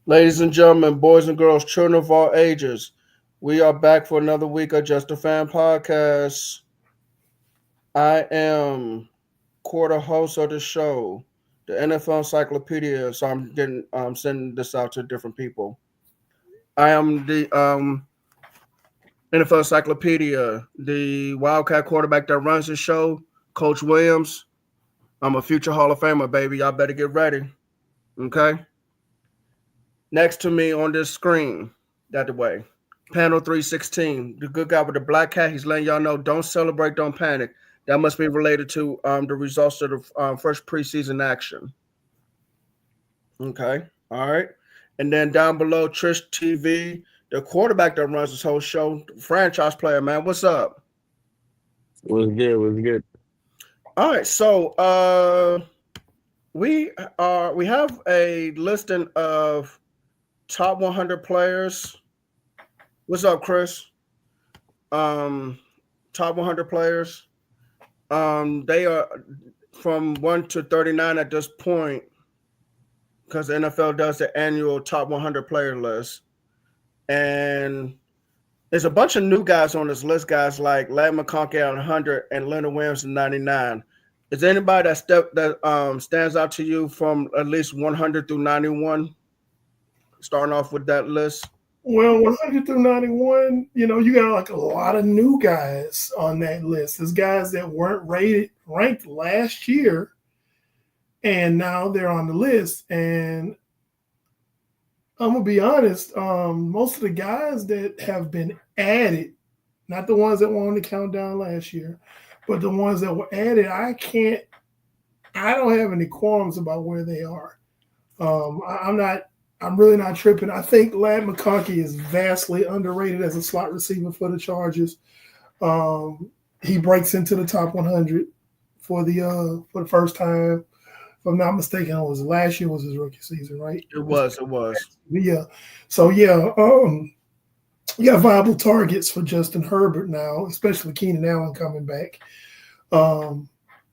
Ladies and gentlemen, boys and girls, children of all ages, we are back for another week of Just a Fan Podcast. I am quarter host of the show, the NFL Encyclopedia. So I'm sending this out to different people. I am the NFL Encyclopedia, the Wildcat quarterback that runs the show, Coach Williams. I'm a future Hall of Famer, baby. Y'all better get ready. Okay? Next to me on this screen, that the way, panel 316, the good guy with the black hat. He's letting y'all know, don't celebrate, don't panic. That must be related to the results of the first preseason action. Okay, all right. And then down below, Trish TV, the quarterback that runs this whole show, franchise player, man. What's up? What's good? All right, so we have a listing of top 100 players. What's up, Chris? Top 100 players. They are from 1 to 39 at this point because the NFL does the annual top 100 player list. And there's a bunch of new guys on this list, guys like Larry McConkey at 100 and Leonard Williams at 99. Is there anybody that stands out to you from at least 100 through 91? Starting off with that list. Well, 100 through 91, you got like a lot of new guys on that list. There's guys that weren't ranked last year, and now they're on the list. And I'm going to be honest, most of the guys that have been added, not the ones that were on the countdown last year, but the ones that were added, I don't have any qualms about where they are. I'm really not tripping. I think Ladd McConkey is vastly underrated as a slot receiver for the Chargers. He breaks into the top 100 for the first time. If I'm not mistaken, last year was his rookie season, right? It was. Yeah. So you got viable targets for Justin Herbert now, especially Keenan Allen coming back.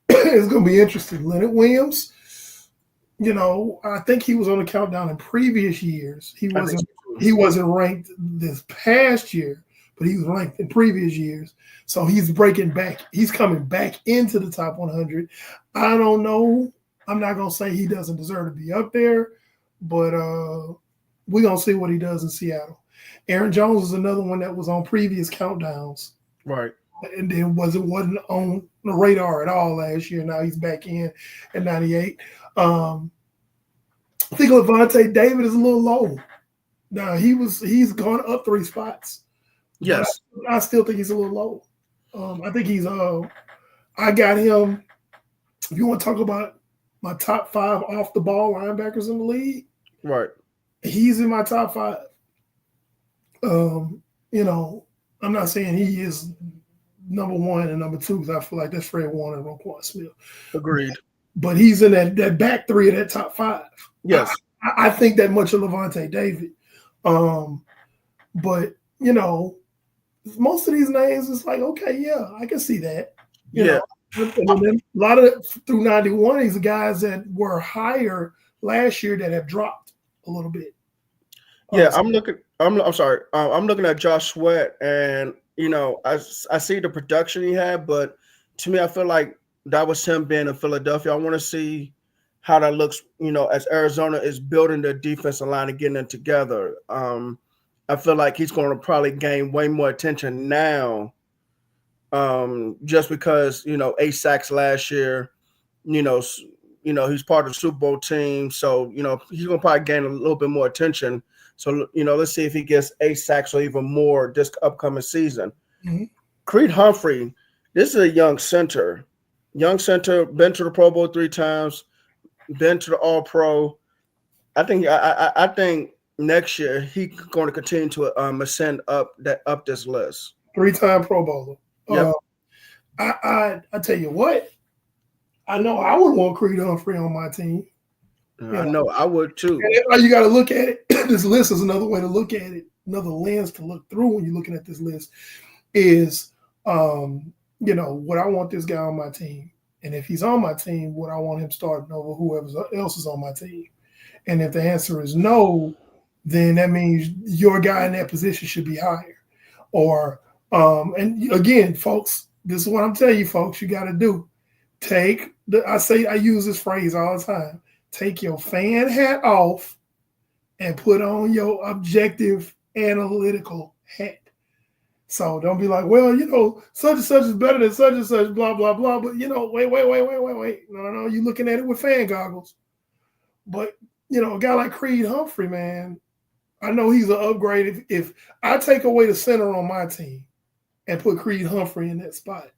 It's going to be interesting. Leonard Williams. I think he was on the countdown in previous years. He wasn't ranked this past year, but he was ranked in previous years. So he's breaking back. He's coming back into the top 100. I don't know. I'm not going to say he doesn't deserve to be up there, but we're going to see what he does in Seattle. Aaron Jones is another one that was on previous countdowns. Right. And then wasn't on the radar at all last year. Now he's back in at 98. I think Levante David is a little low. Now he's gone up 3 spots. Yes. I still think he's a little low. I think he's I got him. If you want to talk about my top 5 off the ball linebackers in the league, right. He's in my top 5. I'm not saying he is number 1 and number 2 because I feel like that's Fred Warner and Roquan Smith. Agreed. But he's in that back 3 of that top 5. Yes. I think that much of Levante David. But, most of these names, it's like, okay, yeah, I can see that. You know? And then a lot of through 91, these are guys that were higher last year that have dropped a little bit. Yeah, I'm looking at Josh Sweat, and I see the production he had, but to me, I feel like that was him being in Philadelphia. I want to see how that looks, as Arizona is building their defensive line and getting it together. I feel like he's going to probably gain way more attention now, just because 8 sacks last year, he's part of the Super Bowl team, so he's gonna probably gain a little bit more attention. So let's see if he gets 8 sacks or even more this upcoming season. Mm-hmm. Creed Humphrey, this is a young center, been to the Pro Bowl 3 times, been to the All Pro. I think next year he's going to continue to ascend up this list. 3-time Pro Bowler. Yep. I tell you what, I know I would want Creed Humphrey on my team. I know I would too. And you got to look at it. This list is another way to look at it. Another lens to look through when you're looking at this list is, would I want this guy on my team? And if he's on my team, would I want him starting over whoever else is on my team? And if the answer is no, then that means your guy in that position should be higher. Or, and again, folks, this is what I'm telling you, folks, you got to do. I use this phrase all the time. Take your fan hat off and put on your objective analytical hat. So don't be like, well, such and such is better than such and such, blah, blah, blah. But, wait. No, you're looking at it with fan goggles. But, a guy like Creed Humphrey, man, I know he's an upgrade. If I take away the center on my team and put Creed Humphrey in that spot,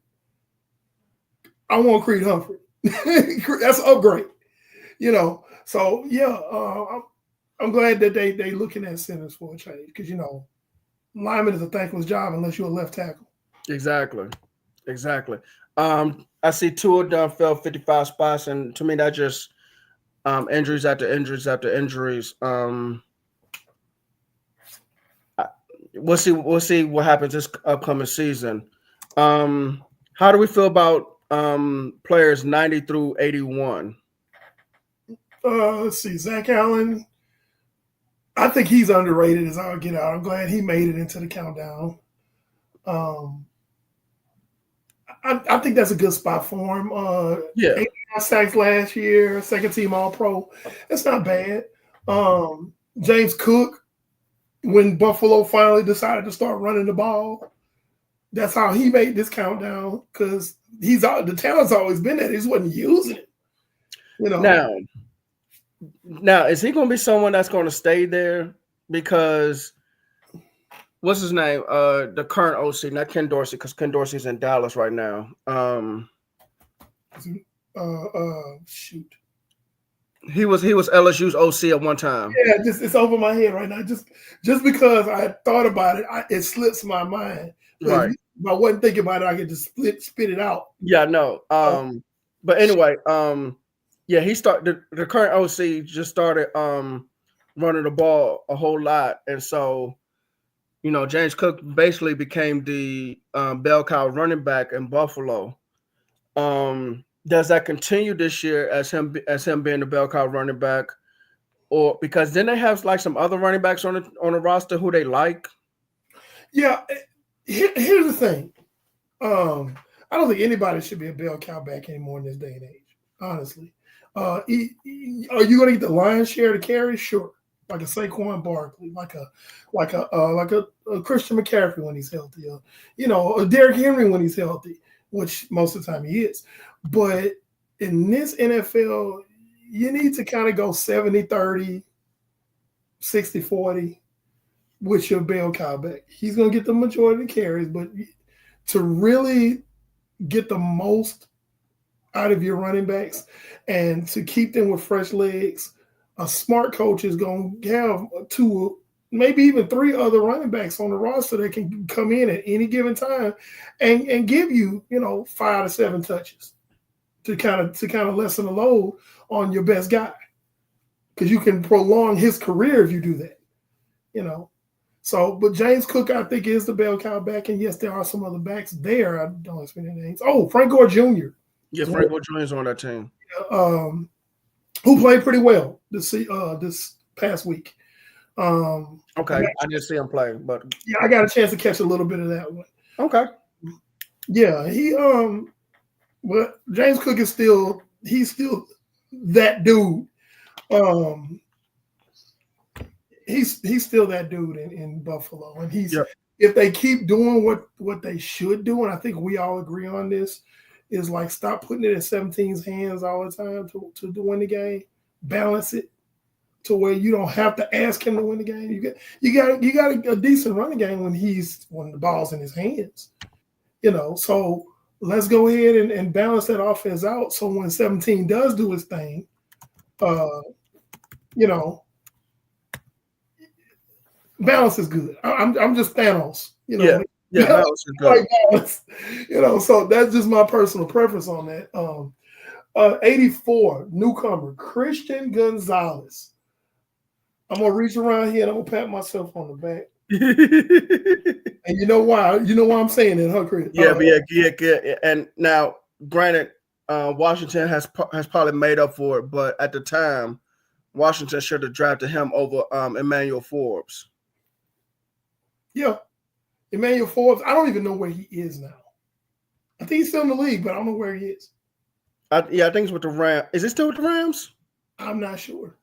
I want Creed Humphrey. That's an upgrade, So, yeah, I'm glad that they looking at centers for a change because, lineman is a thankless job unless you're a left tackle. Exactly. I see two of them fell 55 spots, and to me that just injuries after injuries after injuries. We'll see what happens this upcoming season. How do we feel about players 90 through 81? Let's see, Zach Allen. I think he's underrated as I'll get out. I'm glad he made it into the countdown. I think that's a good spot for him. 89 sacks last year, second team All Pro. That's not bad. James Cook, when Buffalo finally decided to start running the ball, that's how he made this countdown because the talent's always been there. He just wasn't using it. Now, is he going to be someone that's going to stay there? Because what's his name? The current OC, not Ken Dorsey, because Ken Dorsey's in Dallas right now. Shoot. He was LSU's OC at one time. Yeah, it's over my head right now. Just because I thought about it, it slips my mind. Right. If I wasn't thinking about it, I could just spit it out. Yeah, no. But anyway, he started the current OC just started running the ball a whole lot, and so James Cook basically became the bell cow running back in Buffalo. Does that continue this year as him being the bell cow running back, or because then they have like some other running backs on the roster who they like? Yeah, here's the thing. I don't think anybody should be a bell cow back anymore in this day and age. Honestly. Are you going to get the lion's share of the carry? Sure, like a Saquon Barkley, like a Christian McCaffrey when he's healthy, a Derrick Henry when he's healthy, which most of the time he is. But in this NFL, you need to kind of go 70-30, 60-40 with your bell cow back. He's going to get the majority of the carries, but to really get the most out of your running backs and to keep them with fresh legs, a smart coach is going to have 2, maybe even 3 other running backs on the roster that can come in at any given time and give you, 5 to 7 touches to kind of lessen the load on your best guy, because you can prolong his career if you do that, So, but James Cook, I think, is the bell cow back, and yes, there are some other backs there. I don't expect their names. Oh, Frank Gore Jr. Yeah, Frank Gore Jr. is on that team. Who played pretty well this past week. Okay, I didn't see him play, but yeah, I got a chance to catch a little bit of that one. Okay. Yeah, but James Cook is still that dude. He's still that dude in Buffalo, and if they keep doing what they should do, and I think we all agree on this, is like stop putting it in 17's hands all the time to win the game. Balance it to where you don't have to ask him to win the game. You got a decent running game when the ball's in his hands. So let's go ahead and balance that offense out. So when 17 does do his thing, balance is good. I'm just Thanos, Yeah, balance is good. Balance, so that's just my personal preference on that. 84 newcomer Christian Gonzalez. I'm gonna reach around here and I'm gonna pat myself on the back. And you know why? You know why I'm saying it, huh, Chris? Yeah. And now, granted, Washington has probably made up for it, but at the time, Washington should have drafted him over Emmanuel Forbes. Yeah, Emmanuel Forbes. I don't even know where he is now. I think he's still in the league, but I don't know where he is. I think it's with the Rams. Is it still with the Rams? I'm not sure.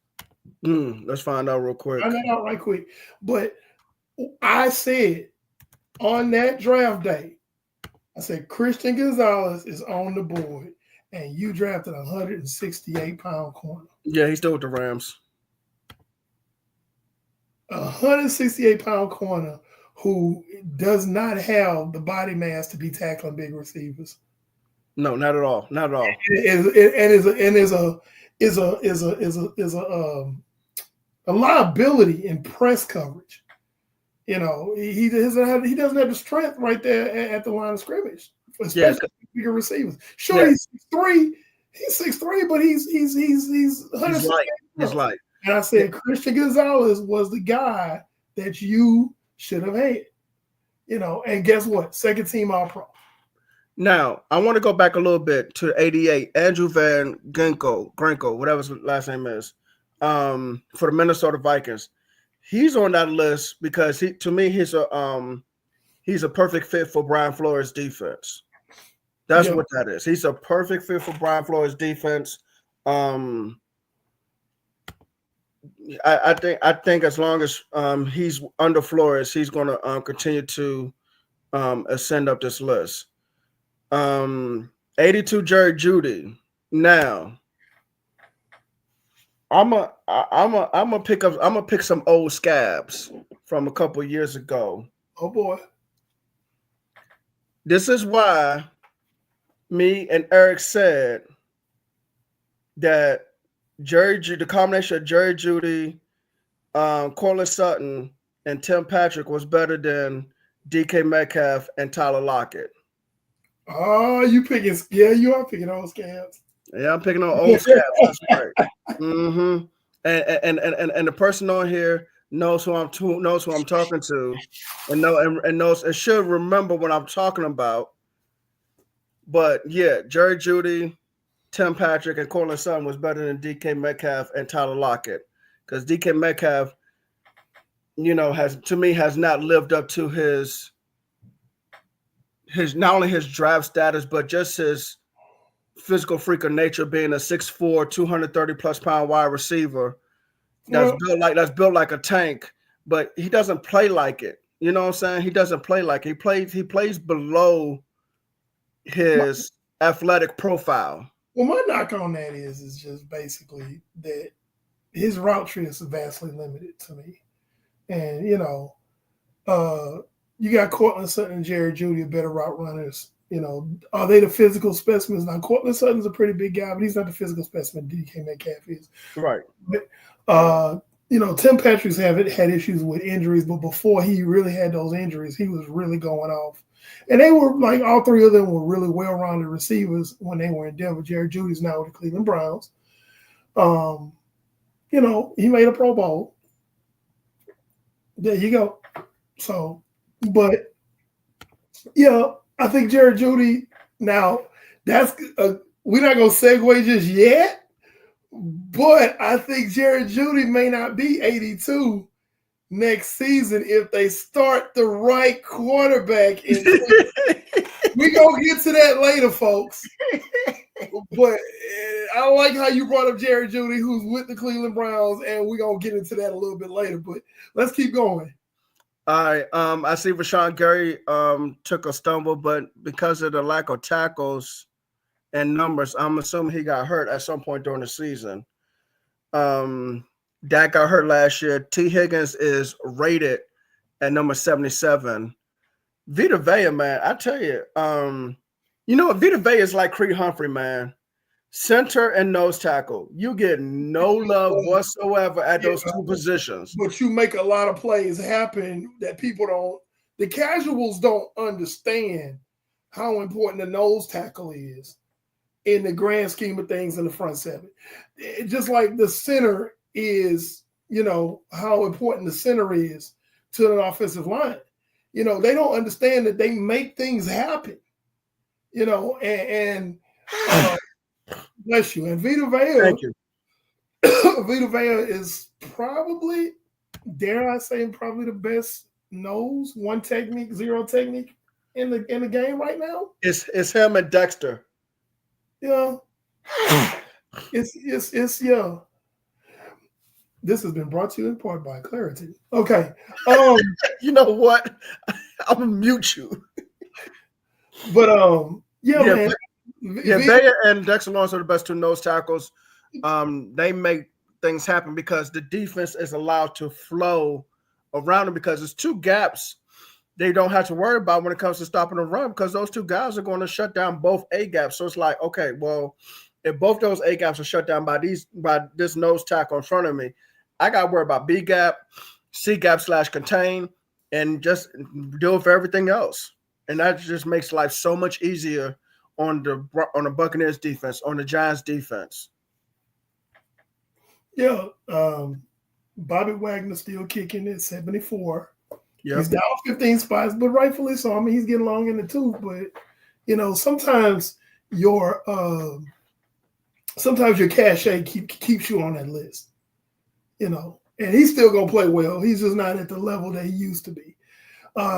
Let's find out real quick. Find that out right quick. But I said on that draft day, I said Christian Gonzalez is on the board, and you drafted a 168-pound corner. Yeah, he's still with the Rams. A 168-pound corner who does not have the body mass to be tackling big receivers. No, not at all. Not at all. And is a liability in press coverage. He doesn't have the strength right there at the line of scrimmage, especially bigger receivers. Sure, he's 6'3", but he's light. He's light. And I said Christian Gonzalez was the guy that you should have had. And guess what? Second team All-Pro. Now, I want to go back a little bit to 88. Andrew Van Ginkel, whatever his last name is, for the Minnesota Vikings. He's on that list because he's a perfect fit for Brian Flores' defense. That's what that is. He's a perfect fit for Brian Flores' defense. I think as long as he's under Flores, he's going to continue to ascend up this list. 82 Jerry Jeudy. Now, I'm gonna pick some old scabs from a couple of years ago. Oh boy. This is why me and Eric said that the combination of Jerry Jeudy, Cortland Sutton, and Tim Patrick was better than DK Metcalf and Tyler Lockett. Oh, you are picking old scabs. Yeah, I'm picking on old scabs. That's right. Mm-hmm. And the person on here knows who I'm talking to, and knows and should remember what I'm talking about. But yeah, Jerry Jeudy, Tim Patrick, and Cortland Sutton was better than DK Metcalf and Tyler Lockett, because DK Metcalf, has not lived up to his not only his draft status, but just his physical freak of nature, being a 6'4", 230+ pound wide receiver that's built like a tank, but he doesn't play like it. You know what I'm saying? He doesn't play like it. He plays below his athletic profile. Well, my knock on that is just basically that his route tree is vastly limited to me. And, you got Cortland Sutton and Jerry Jeudy, better route runners. Are they the physical specimens? Now, Cortland Sutton's a pretty big guy, but he's not the physical specimen DK Metcalf is. Right. But, Tim Patrick's had issues with injuries, but before he really had those injuries, he was really going off. And they were all three of them were really well-rounded receivers when they were in Denver. Jerry Jeudy's now with the Cleveland Browns. He made a Pro Bowl. There you go. So, but yeah, I think Jerry Jeudy. Now, that's we're not gonna segue just yet, but I think Jerry Jeudy may not be 82 next season if they start the right quarterback. We're gonna get to that later, folks. But I like how you brought up Jerry Jeudy, who's with the Cleveland Browns, and we're gonna get into that a little bit later. But let's keep going. All right. I see Rashawn Gary took a stumble, but because of the lack of tackles, and numbers. I'm assuming he got hurt at some point during the season. Dak got hurt last year. T. Higgins is rated at number 77. Vita Vea, man, I tell you, you know what? Vita Vea is like Creed Humphrey, man. Center and nose tackle. You get no love whatsoever at those two positions. But you make a lot of plays happen that people don't, the casuals don't understand how important the nose tackle is in the grand scheme of things in the front seven. Just like the center is, you know, how important the center is to an offensive line. You know, they don't understand that they make things happen, you know, and bless you. And Vita Vea, Thank you. Vita Vea is probably, dare I say, probably the best nose, one technique, zero technique in the game right now. It's him and Dexter. Yeah. It's yeah. This has been brought to you in part by Clarity. Okay. You know what? I'm gonna mute you. But man. Vea and Dexter Lawrence are the best two nose tackles. They make things happen because the defense is allowed to flow around them because it's two gaps they don't have to worry about when it comes to stopping the run because those two guys are going to shut down both A gaps. So it's like, okay, well, if both those A gaps are shut down by this nose tackle in front of me, I got to worry about B gap, C gap / contain, and just deal with everything else. And that just makes life so much easier on the Buccaneers defense, on the Giants defense. Yeah. Bobby Wagner still kicking at 74. Yep. He's down 15 spots, but rightfully so. I mean, he's getting long in the tooth, but you know, sometimes your cachet keeps you on that list. You know, and he's still gonna play well. He's just not at the level that he used to be.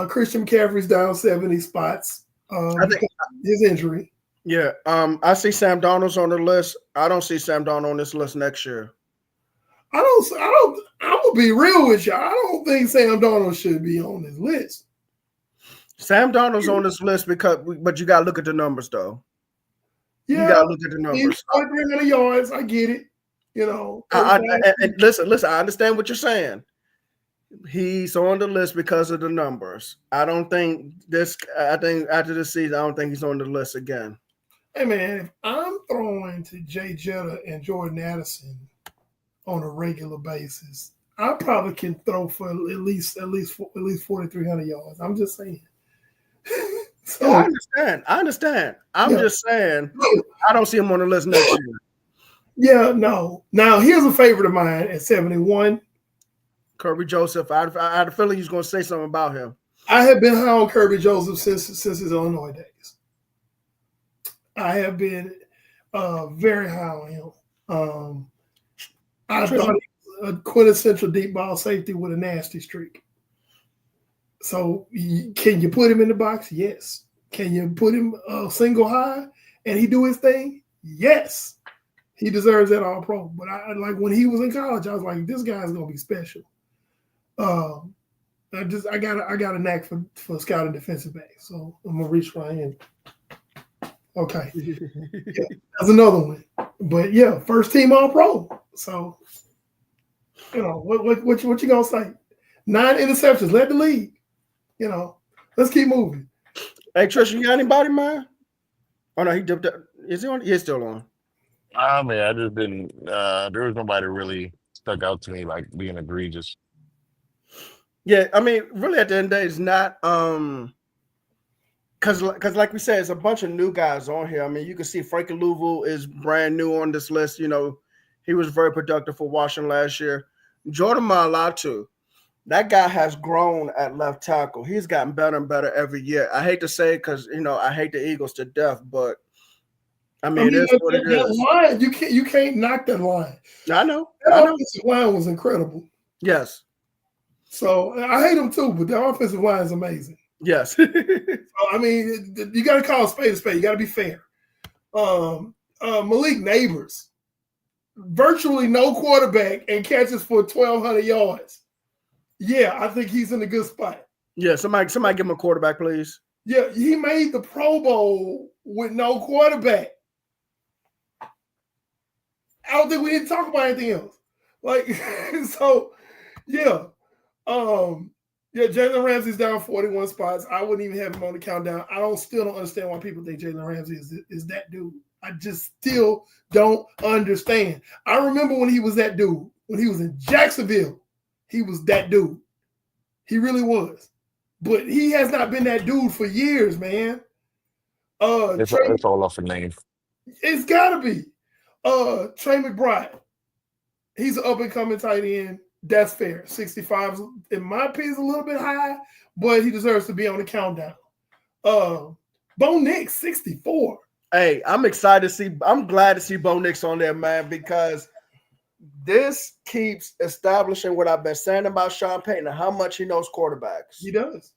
Christian McCaffrey's down 70 spots. I think his injury. Yeah. I see Sam Darnold's on the list. I don't see Sam Darnold on this list next year. I'm gonna be real with you. I don't think Sam Darnold should be on this list. Sam Darnold's on this list but you gotta look at the numbers though. Yeah, you gotta look at the numbers. 300 yards, I get it. You know, and listen, I understand what you're saying. He's on the list because of the numbers. I think after this season, I don't think he's on the list again. Hey man, if I'm throwing to Jay Jetta and Jordan Addison on a regular basis, I probably can throw for at least 4,300 yards. I'm just saying. So I understand. I'm just saying I don't see him on the list next year. Yeah, no. Now here's a favorite of mine at 71. Kirby Joseph. I had a feeling he was going to say something about him. I have been high on Kirby Joseph since his Illinois days. I have been very high on him. I thought he was a quintessential deep ball safety with a nasty streak. So can you put him in the box? Yes. Can you put him single high and he do his thing? Yes. He deserves that all pro. But I like when he was in college, I was like, this guy's gonna be special. I got a knack for scouting defensive backs. So I'm gonna reach right in. Okay. Yeah, that's another one. But yeah, first team all pro. So you know, what you gonna say? 9 interceptions, led the league. You know, let's keep moving. Hey Tristan, you got anybody, man? Oh no, he dipped out. Is he on? He's still on. Man, I just didn't. There was nobody really stuck out to me like being egregious. Yeah, I mean, really, at the end of the day, it's not because like we said, it's a bunch of new guys on here. I mean, you can see Frankie Louisville is brand new on this list. You know, he was very productive for Washington last year. Jordan Mailata, that guy has grown at left tackle. He's gotten better and better every year. I hate to say it because I hate the Eagles to death, but I mean it is what it is. Line, you can't knock that line. I know. That offensive line was incredible. Yes. So I hate them too, but the offensive line is amazing. Yes. So, I mean, you got to call a spade a spade. You got to be fair. Malik Neighbors, virtually no quarterback and catches for 1,200 yards. Yeah, I think he's in a good spot. Yeah, somebody give him a quarterback, please. Yeah, he made the Pro Bowl with no quarterback. I don't think we need to talk about anything else. Like, so, yeah. Yeah, Jalen Ramsey's down 41 spots. I wouldn't even have him on the countdown. Still don't understand why people think Jalen Ramsey is that dude. I just still don't understand. I remember when he was that dude. When he was in Jacksonville, he was that dude. He really was. But he has not been that dude for years, man. It's all off a name. It's gotta be. Trey McBride. He's an up-and-coming tight end. That's fair. 65, in my opinion, is a little bit high, but he deserves to be on the countdown. Bo Nix, 64. Hey, I'm excited to see. I'm glad to see Bo Nix on there, man, because this keeps establishing what I've been saying about Sean Payton and how much he knows quarterbacks. He does.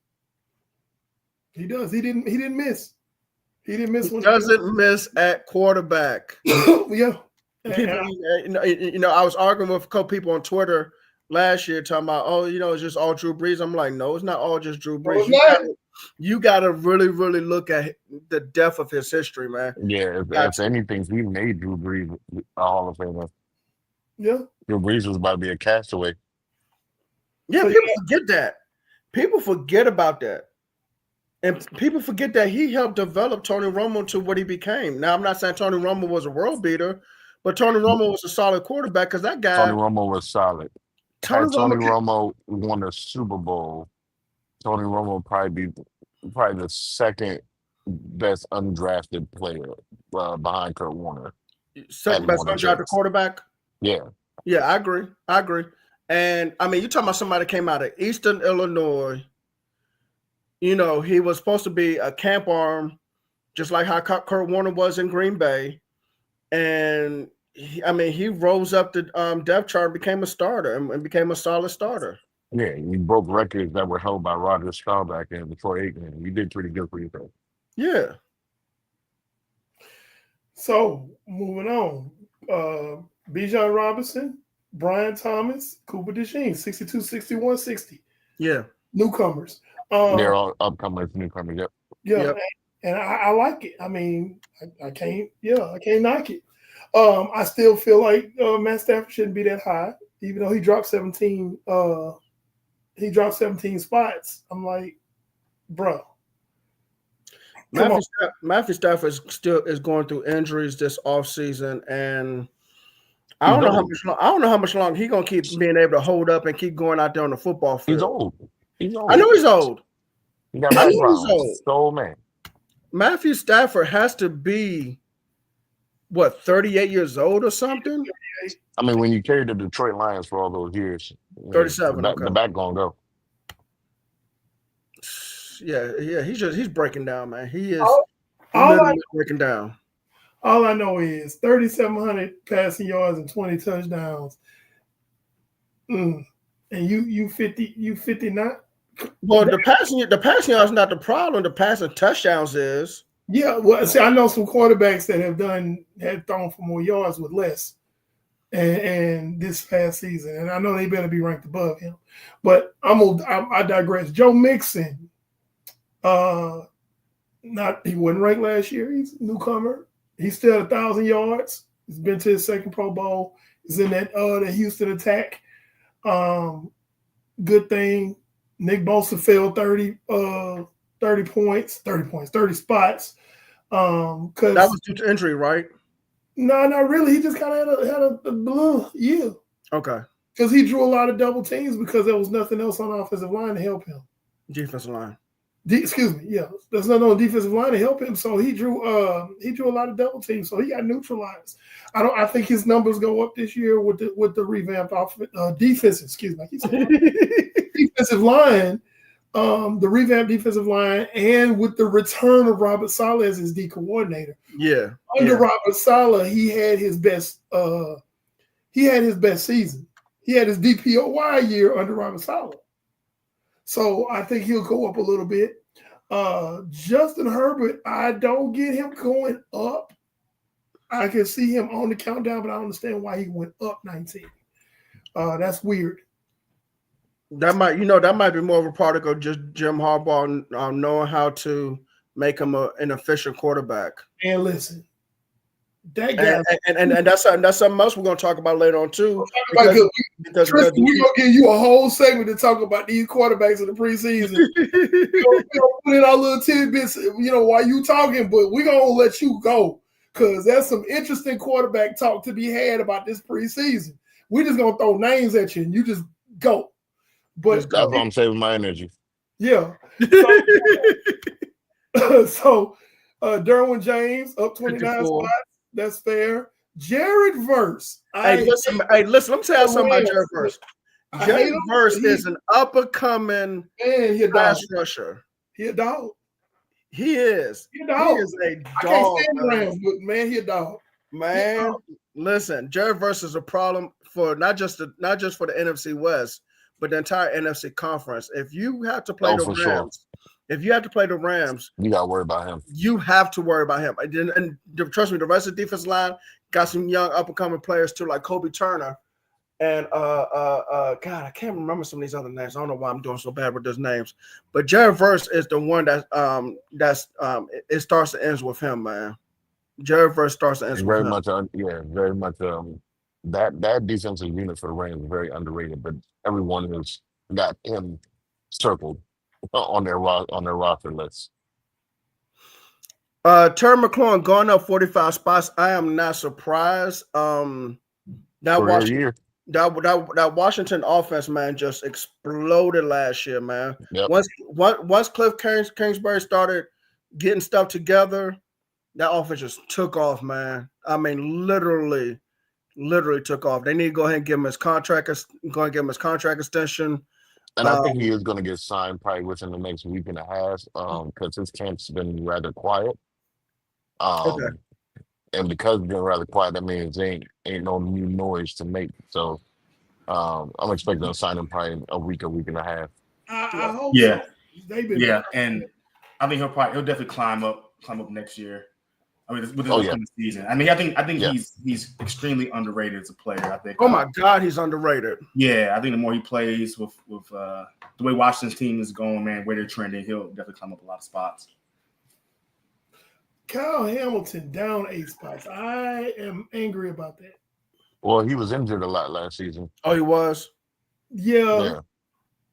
He does. He didn't miss. He didn't miss. He doesn't miss at quarterback. Yeah. People, I was arguing with a couple people on Twitter last year talking about, it's just all Drew Brees. I'm like, no, it's not all just Drew Brees. You got to really, really look at the depth of his history, man. Yeah, if anything, he made Drew Brees a Hall of Famer. Yeah. Drew Brees was about to be a castaway. Yeah, people forget that. People forget about that. And people forget that he helped develop Tony Romo to what he became. Now, I'm not saying Tony Romo was a world beater, but Tony Romo was a solid quarterback because that guy. Tony Romo was solid. Tony Romo won a Super Bowl, Tony Romo would probably be the second best undrafted player behind Kurt Warner. Second best undrafted quarterback? Yeah. Yeah, I agree. And, I mean, you're talking about somebody that came out of Eastern Illinois. He was supposed to be a camp arm, just like how Kurt Warner was in Green Bay. And, he rose up the depth chart and became a starter and became a solid starter. Yeah, he broke records that were held by Roger Staubach and Troy Aikman. You did pretty good for yourself. Yeah. So, moving on. Bijan Robinson, Brian Thomas, Cooper DeJean, 62, 61, 60. Yeah. Newcomers. They're all upcomers, newcomers. Yep. Yeah, yep. And I like it. I mean, I can't knock it. I still feel like Matt Stafford shouldn't be that high, even though he dropped 17. He dropped 17 spots. I'm like, bro. Matthew Stafford is going through injuries this offseason, and I don't know how much longer he's gonna keep being able to hold up and keep going out there on the football field. He's old. I know he's old. He got background. So man. Matthew Stafford has to be 38 years old or something? I mean, when you carried the Detroit Lions for all those years, 37. The back gonna go. Yeah, he's breaking down, man. He is breaking down. All I know is 3,700 passing yards and 20 touchdowns. And you 59. Well, the passing yards not the problem. The passing touchdowns is. Yeah, well, see, I know some quarterbacks that have thrown for more yards with less, and this past season, and I know they better be ranked above him. But I digress. Joe Mixon, he wasn't ranked last year. He's a newcomer. He's still at 1,000 yards. He's been to his second Pro Bowl. He's in that the Houston attack. Good thing. Nick Bosa failed 30 spots. Because that was due to injury, right? No, not really. He just kind of had a blue year. Okay. Because he drew a lot of double teams because there was nothing else on the offensive line to help him. Defensive line. Excuse me. Yeah, there's nothing on the defensive line to help him, so he drew a lot of double teams. So he got neutralized. I think his numbers go up this year with the revamped defensive. Excuse me. Defensive line. The revamped defensive line, and with the return of Robert Saleh as his D coordinator. Yeah. Under Robert Saleh, he had his best season. He had his DPOY year under Robert Saleh. So I think he'll go up a little bit. Justin Herbert, I don't get him going up. I can see him on the countdown, but I don't understand why he went up 19. That's weird. That might be more of a product of just Jim Harbaugh knowing how to make him an efficient quarterback. And listen, That guy, and that's something else we're going to talk about later on too. Because Tristan, we're gonna give you a whole segment to talk about these quarterbacks in the preseason. We'll put in our little tidbits, while you talking, but we're gonna let you go because there's some interesting quarterback talk to be had about this preseason. We're just gonna throw names at you and you just go. But that's why I'm saving my energy. Yeah. So Derwin James up 29 spots. That's fair. Jared Verse. Hey, listen. Let me tell you something about Jared Verse. Jared Verse is an up-and-coming pass rusher. He a dog. He is. He a dog. He is a dog. I can't stand the Rams, but man, he a dog. Man, listen, Jared Verse is a problem for not just for the NFC West, but the entire NFC conference. If you have to play the Rams, sure. If you have to play the Rams, you got to worry about him. You have to worry about him. And trust me, the rest of the defense line got some young up-and-coming players too, like Kobe Turner. And God, I can't remember some of these other names. I don't know why I'm doing so bad with those names. But Jared Verse is the one that it starts and ends with him, man. Jared Verse starts and ends with him. Very much. That defensive unit for the Rams is very underrated, but everyone has got him circled on their roster list. Terry McLaurin going up 45 spots. I am not surprised. That Washington offense, man, just exploded last year, man. Yep. Once Cliff Kingsbury started getting stuff together, that offense just took off, man. I mean, literally took off. They need to go ahead and give him his contract. Extension. And I think he is going to get signed probably within the next week and a half because his camp's been rather quiet. Okay. And because it's been rather quiet, that means ain't no new noise to make. So I'm expecting to sign him probably a week and a half. I hope so. And I think he'll definitely climb up next year. I mean, with this season. I mean, I think he's extremely underrated as a player. I think. Oh my God, he's underrated. Yeah, I think the more he plays with the way Washington's team is going, man, where they're trending, he'll definitely climb up a lot of spots. Kyle Hamilton down 8 spots. I am angry about that. Well, he was injured a lot last season. Oh, he was? Yeah.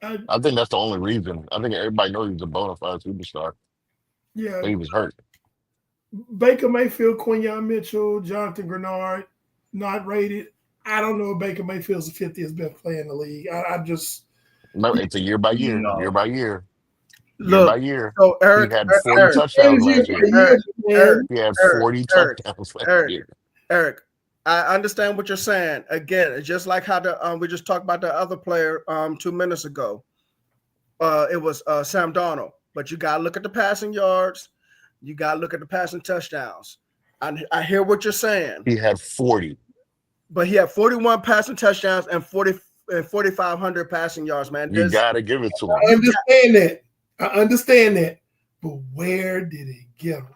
I think that's the only reason. I think everybody knows he's a bona fide superstar. Yeah. But he was hurt. Baker Mayfield, Quinyon Mitchell, Jonathan Grenard, not rated. I don't know if Baker Mayfield's the 50th best player in the league. No, it's a year by year. Year by year. Look, by year. So Eric, he had 40 touchdowns last year. He had 40 touchdowns last year. Eric, I understand what you're saying. Again, it's just like how we just talked about the other player 2 minutes ago. It was Sam Darnold. But you got to look at the passing yards. You got to look at the passing touchdowns. I hear what you're saying. He had 40. But he had 41 passing touchdowns and 4,500 passing yards, man. You got to give it to him. I understand that. But where did it get him?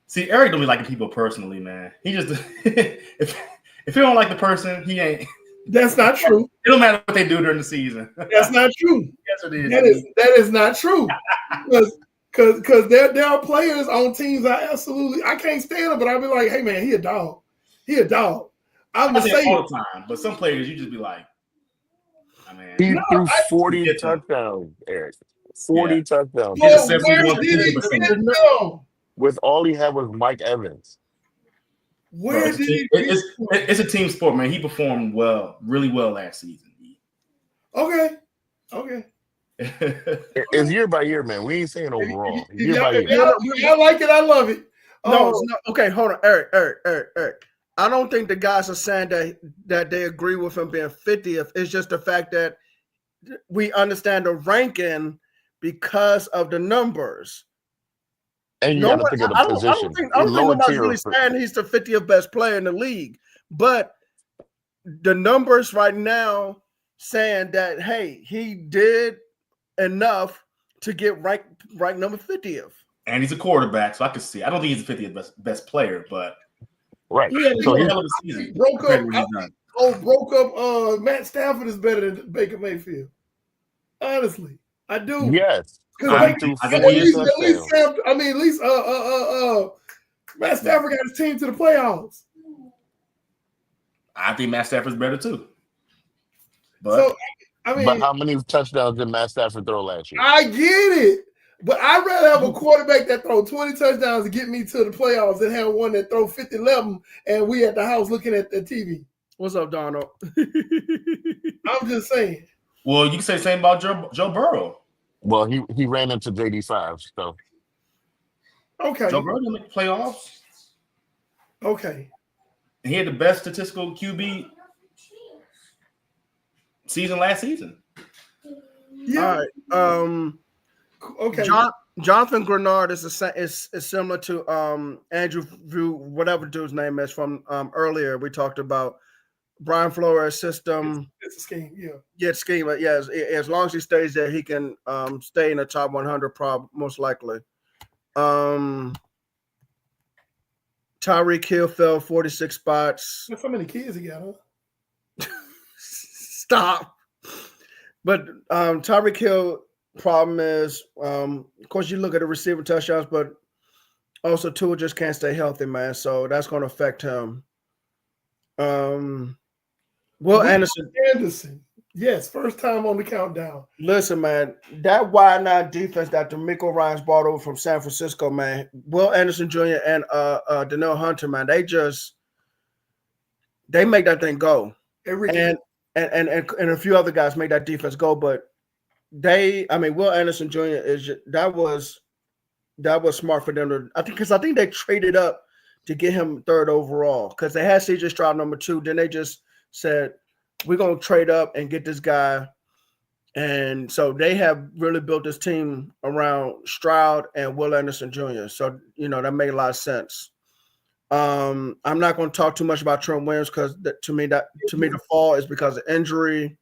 See, Eric don't be liking people personally, man. He just if he don't like the person, he ain't. That's not true. It don't matter what they do during the season. That's not true. Yes, it is. That is not true. Because there are players on teams I can't stand them, but I'll be like, hey man, he a dog. He a dog. I'm gonna say all the time, but some players you just be like, I mean, he threw 40 touchdowns, Eric. 40 touchdowns. With all he had was Mike Evans. It's a team sport, man. He performed really well last season. Okay. It's year by year, man. We ain't saying overall. Year by year. I like it. I love it. No, okay, hold on. Eric. I don't think the guys are saying that they agree with him being 50th. It's just the fact that we understand the ranking because of the numbers. And you got to think of the position. I don't think nobody's really saying he's the 50th best player in the league. But the numbers right now saying that, hey, he did enough to get ranked number 50th. And he's a quarterback, so I can see. I don't think he's the 50th best player, but right. So he broke up. Matt Stafford is better than Baker Mayfield. Honestly, I do. Yes. At least Matt Stafford got his team to the playoffs. I think Matt Stafford's better too. But how many touchdowns did Matt Stafford throw last year? I get it. But I'd rather have a quarterback that throw 20 touchdowns to get me to the playoffs than have one that throw 50-11 and we at the house looking at the TV. What's up, Donald? I'm just saying. Well, you can say the same about Joe Burrow. Well, he ran into JD5, so. Okay. Joe Burrow didn't make the playoffs. Okay. He had the best statistical QB season last season. Yeah. All right. Okay. Jonathan Grenard is similar to Andrew Drew, whatever dude's name is from earlier. We talked about Brian Flores' system. It's a scheme, yeah. Yeah, scheme. Yeah, as long as he stays there, he can stay in the top 100, most likely. Tyreek Hill fell 46 spots. That's how many kids he got, huh? Stop. But Tyreek Hill problem is, of course, you look at the receiving touchdowns, but also Tua just can't stay healthy, man. So that's going to affect him. Will Anderson. Yes, first time on the countdown. Listen, man, that wide nine defense that DeMeco Ryans brought over from San Francisco, man. Will Anderson Jr. and Danielle Hunter, man, they make that thing go. And a few other guys make that defense go, but Will Anderson Jr. that was smart for them to, because I think they traded up to get him third overall because they had CJ Stroud number 2. Then they just said, we're going to trade up and get this guy. And so they have really built this team around Stroud and Will Anderson Jr. So, that made a lot of sense. I'm not going to talk too much about Trent Williams because to me the fall is because of injury.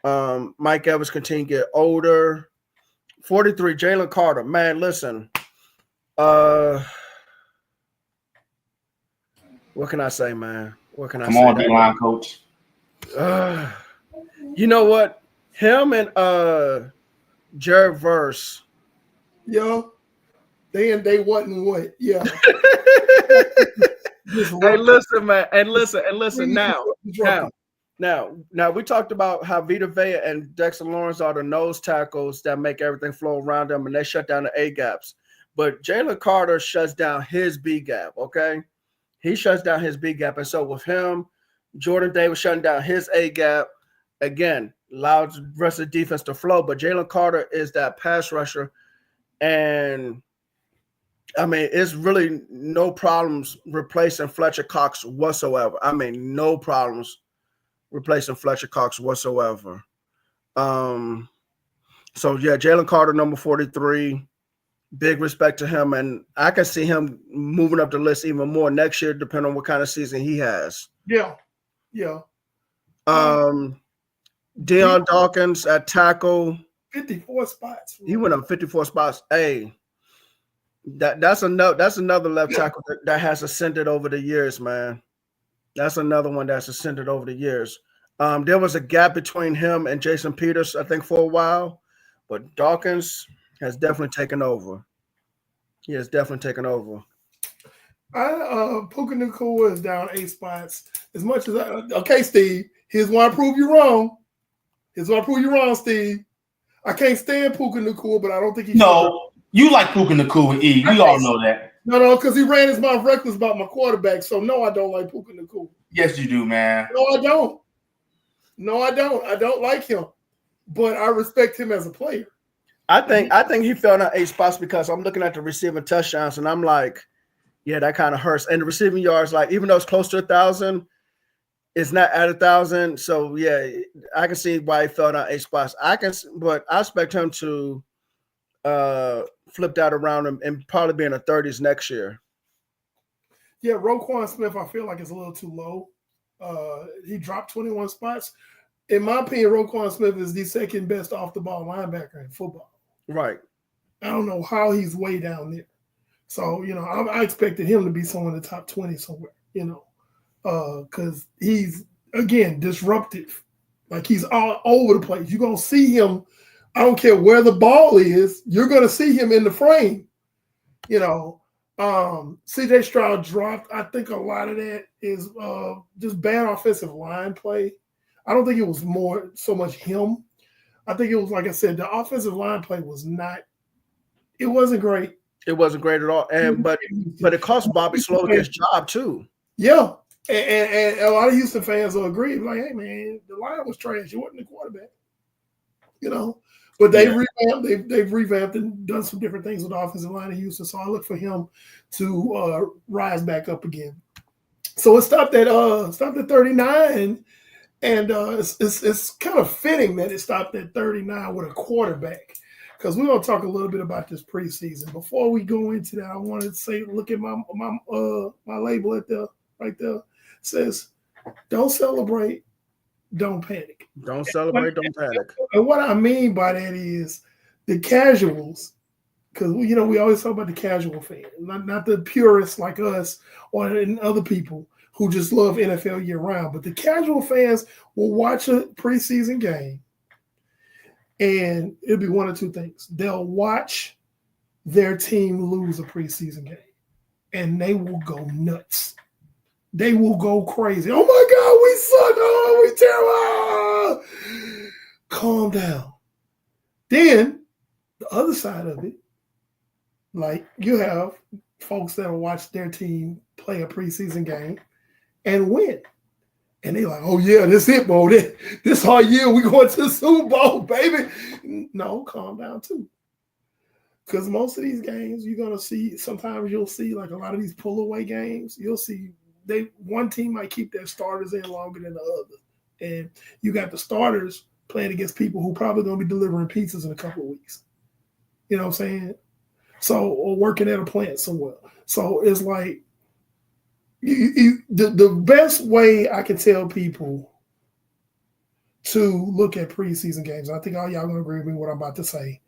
Mike Evans continue to get older. 43, Jalen Carter. Man, listen. What can I say, man? What can I say? Come on, D-line coach. You know what? Him and Jared Verse. Yo, they wasn't what? Yeah. Hey, listen, man. And listen now we talked about how Vita Vea and Dexter Lawrence are the nose tackles that make everything flow around them and they shut down the A gaps. But Jalen Carter shuts down his B gap, okay? He shuts down his B gap. And so with him, Jordan Davis shutting down his A gap, again, allows the rest of the defense to flow. But Jalen Carter is that pass rusher. And it's really no problems replacing Fletcher Cox whatsoever. No problems replacing Fletcher Cox whatsoever. So yeah, Jalen Carter, number 43. Big respect to him, and I can see him moving up the list even more next year, depending on what kind of season he has. Yeah. Deion Dawkins at tackle, 54 spots. He went up 54 spots. Hey, that's another left tackle that has ascended over the years, man. That's another one that's ascended over the years. There was a gap between him and Jason Peters, I think, for a while, but Dawkins has definitely taken over. He has definitely taken over. Puka Nacua is down 8 spots. As much as okay, Steve, here's why I prove you wrong. Steve. I can't stand Puka Nacua, but I don't think you like Puka Nacua, E. We all know that. No, because he ran his mouth reckless about my quarterback. So no, I don't like Puka Nacua. Yes, you do, man. No, I don't. I don't like him, but I respect him as a player. I think he fell down 8 spots because I'm looking at the receiving touchdowns and I'm like, yeah, that kind of hurts. And the receiving yards, like, even though it's close to 1,000, it's not at 1,000. So yeah, I can see why he fell down 8 spots. But I expect him to flip that around and probably be in the 30s next year. Yeah, Roquan Smith, I feel like it's a little too low. He dropped 21 spots. In my opinion, Roquan Smith is the second best off the ball linebacker in football. Right. I don't know how he's way down there. So, I expected him to be somewhere in the top 20 somewhere, because he's, again, disruptive. Like, he's all over the place. You're going to see him. I don't care where the ball is. You're going to see him in the frame. CJ Stroud dropped. I think a lot of that is just bad offensive line play. I don't think it was so much him. I think it was, like I said, the offensive line play it wasn't great. It wasn't great at all. But it cost Bobby Slowick his job too. Yeah. And a lot of Houston fans will agree. Like, hey man, the line was trash. It wasn't the quarterback. But they've revamped and done some different things with the offensive line in Houston. So I look for him to rise back up again. So it stopped at 39, and it's kind of fitting that it stopped at 39 with a quarterback, because we're gonna talk a little bit about this preseason. Before we go into that, I wanted to say, look at my label right there. It says, "Don't celebrate, don't panic." Don't celebrate, don't panic. And what I mean by that is the casuals, because we always talk about the casual fan, not the purists like us or other people who just love NFL year round. But the casual fans will watch a preseason game, and it'll be one of two things. They'll watch their team lose a preseason game, and they will go nuts. They will go crazy. Oh my God, we suck. Oh, we terrible. Calm down. Then the other side of it, like, you have folks that will watch their team play a preseason game and win. And they're like, oh yeah, this it, bro. This our year. We going to the Super Bowl, baby. No, calm down too. Because most of these games you're going to see, sometimes you'll see, like a lot of these pull away games, you'll see one team might keep their starters in longer than the other. And you got the starters playing against people who probably going to be delivering pizzas in a couple of weeks. You know what I'm saying? So, or working at a plant somewhere. So it's like, the best way I can tell people to look at preseason games, I think all y'all going to agree with me what I'm about to say,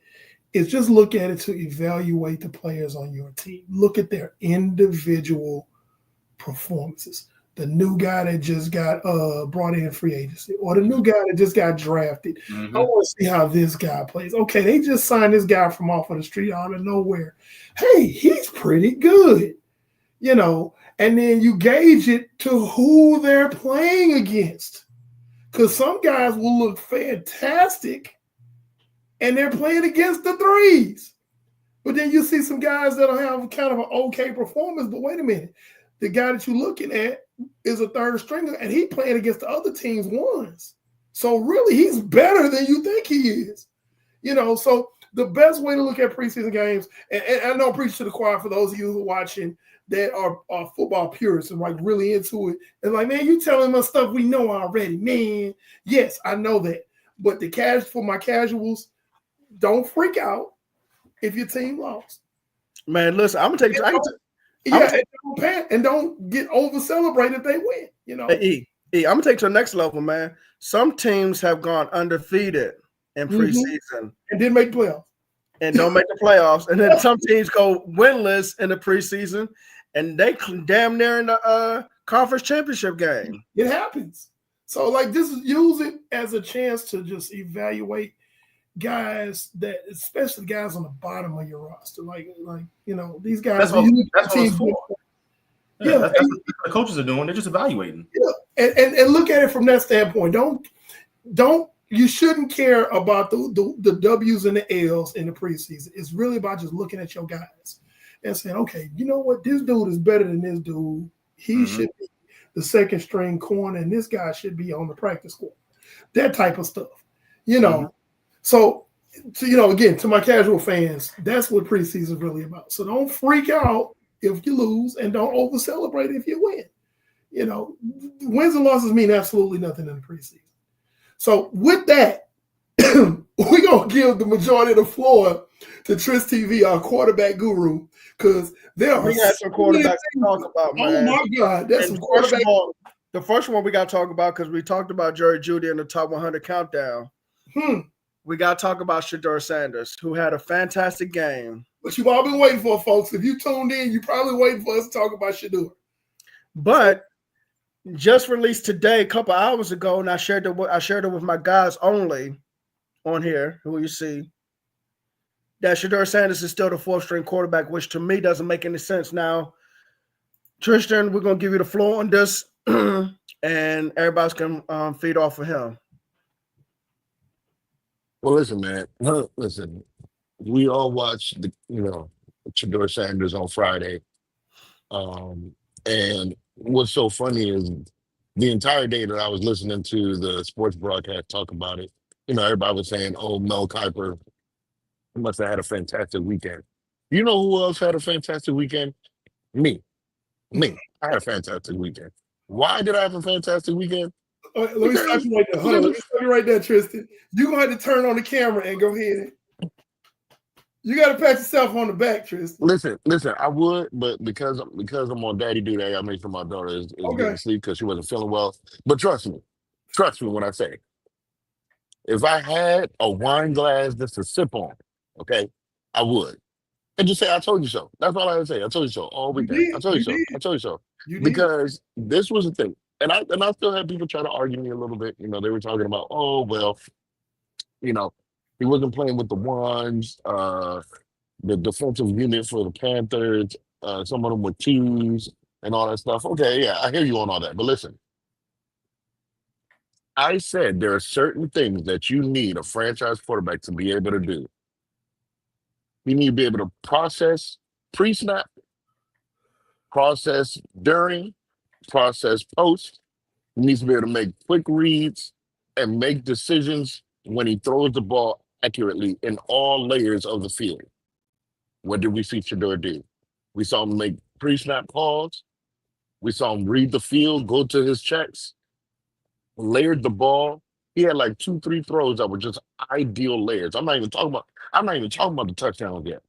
is just look at it to evaluate the players on your team. Look at their individual performances. The new guy that just got brought in free agency, or the new guy that just got drafted. Mm-hmm. I want to see how this guy plays. Okay, they just signed this guy from off of the street out of nowhere. Hey, he's pretty good, and then you gauge it to who they're playing against. Because some guys will look fantastic and they're playing against the threes. But then you see some guys that'll have kind of an okay performance, but wait a minute. The guy that you're looking at is a third stringer, and he playing against the other team's ones. So really, he's better than you think he is. So the best way to look at preseason games, and I know, preach to the choir for those of you who are watching that are football purists and like really into it. And like, man, you telling us stuff we know already, man. Yes, I know that. But for my casuals, don't freak out if your team lost. Man, listen, I'm gonna take. And don't get over celebrate if they win. Hey, I'm gonna take to the next level, man. Some teams have gone undefeated in preseason and didn't make playoffs, and don't make the playoffs. And then some teams go winless in the preseason, and they damn near in the conference championship game. It happens. So, like, just use it as a chance to just evaluate guys, that especially guys on the bottom of your roster, like these guys. That's what it's for. Yeah, that's what the coaches are doing. They're just evaluating. Yeah, and look at it from that standpoint. Don't you shouldn't care about the W's and the L's in the preseason. It's really about just looking at your guys and saying, okay, you know what, this dude is better than this dude. He should be the second string corner, and this guy should be on the practice squad. That type of stuff, So, again, to my casual fans, that's what preseason is really about. So don't freak out if you lose, and don't over celebrate if you win. Wins and losses mean absolutely nothing in the preseason. So with that, we're going to give the majority of the floor to Tris TV, our quarterback guru, because there are some quarterbacks to talk about, man. Oh, my God. That's some quarterbacks. The first one we got to talk about, because we talked about Jerry Jeudy in the top 100 countdown. We got to talk about Shedeur Sanders, who had a fantastic game. But you've all been waiting for, folks. If you tuned in, you're probably waiting for us to talk about Shedeur. But just released today, a couple hours ago, and I shared it with my guys only on here, who you see. that Shedeur Sanders is still the fourth-string quarterback, which to me doesn't make any sense now. Tristan, we're going to give you the floor on this, and everybody's going to feed off of him. Well, listen, man. Listen, we all watched Shedeur Sanders on Friday. And what's so funny is the entire day that I was listening to the sports broadcast talk about it, everybody was saying, oh, Mel Kiper must have had a fantastic weekend. You know who else had a fantastic weekend? Me. I had a fantastic weekend. Why did I have a fantastic weekend? Let me stop you right there. Hold on, let me stop you right there, Tristan. You're going to have to turn on the camera and go ahead. You got to pat yourself on the back, Tristan. Listen, I would, but because I'm on daddy duty, I make sure my daughter is getting sleep because she wasn't feeling well. But trust me when I say, if I had a wine glass just to sip on, okay, I would. And just say, I told you so. That's all I would say. I told you so all weekend. I told you so. I told you so. Because this was the thing. And I still had people try to argue me a little bit. They were talking about, oh, well, he wasn't playing with the ones, the defensive unit for the Panthers, some of them were twos and all that stuff. Okay, yeah, I hear you on all that. But listen, I said there are certain things that you need a franchise quarterback to be able to do. You need to be able to process pre-snap, process during, process post. He needs to be able to make quick reads and make decisions when he throws the ball accurately in all layers of the field. What did we see Shedeur do? We saw him make pre-snap calls. We saw him read the field, go to his checks, layered the ball. He had like 2-3 throws that were just ideal layers. I'm not even talking about the touchdowns yet.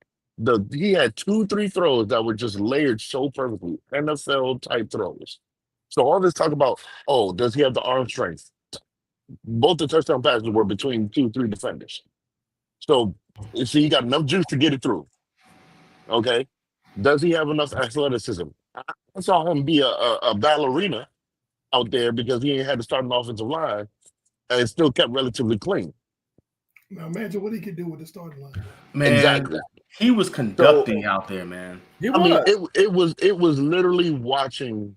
He had 2-3 throws that were just layered so perfectly, NFL type throws. So all this talk about, oh, does he have the arm strength? Both the touchdown passes were between 2-3 defenders. So you see, he got enough juice to get it through. Okay, does he have enough athleticism? I saw him be a ballerina out there because he ain't had to start an offensive line and still kept relatively clean. Now imagine what he could do with the starting line. Man, exactly. He was conducting out there, man. It was literally watching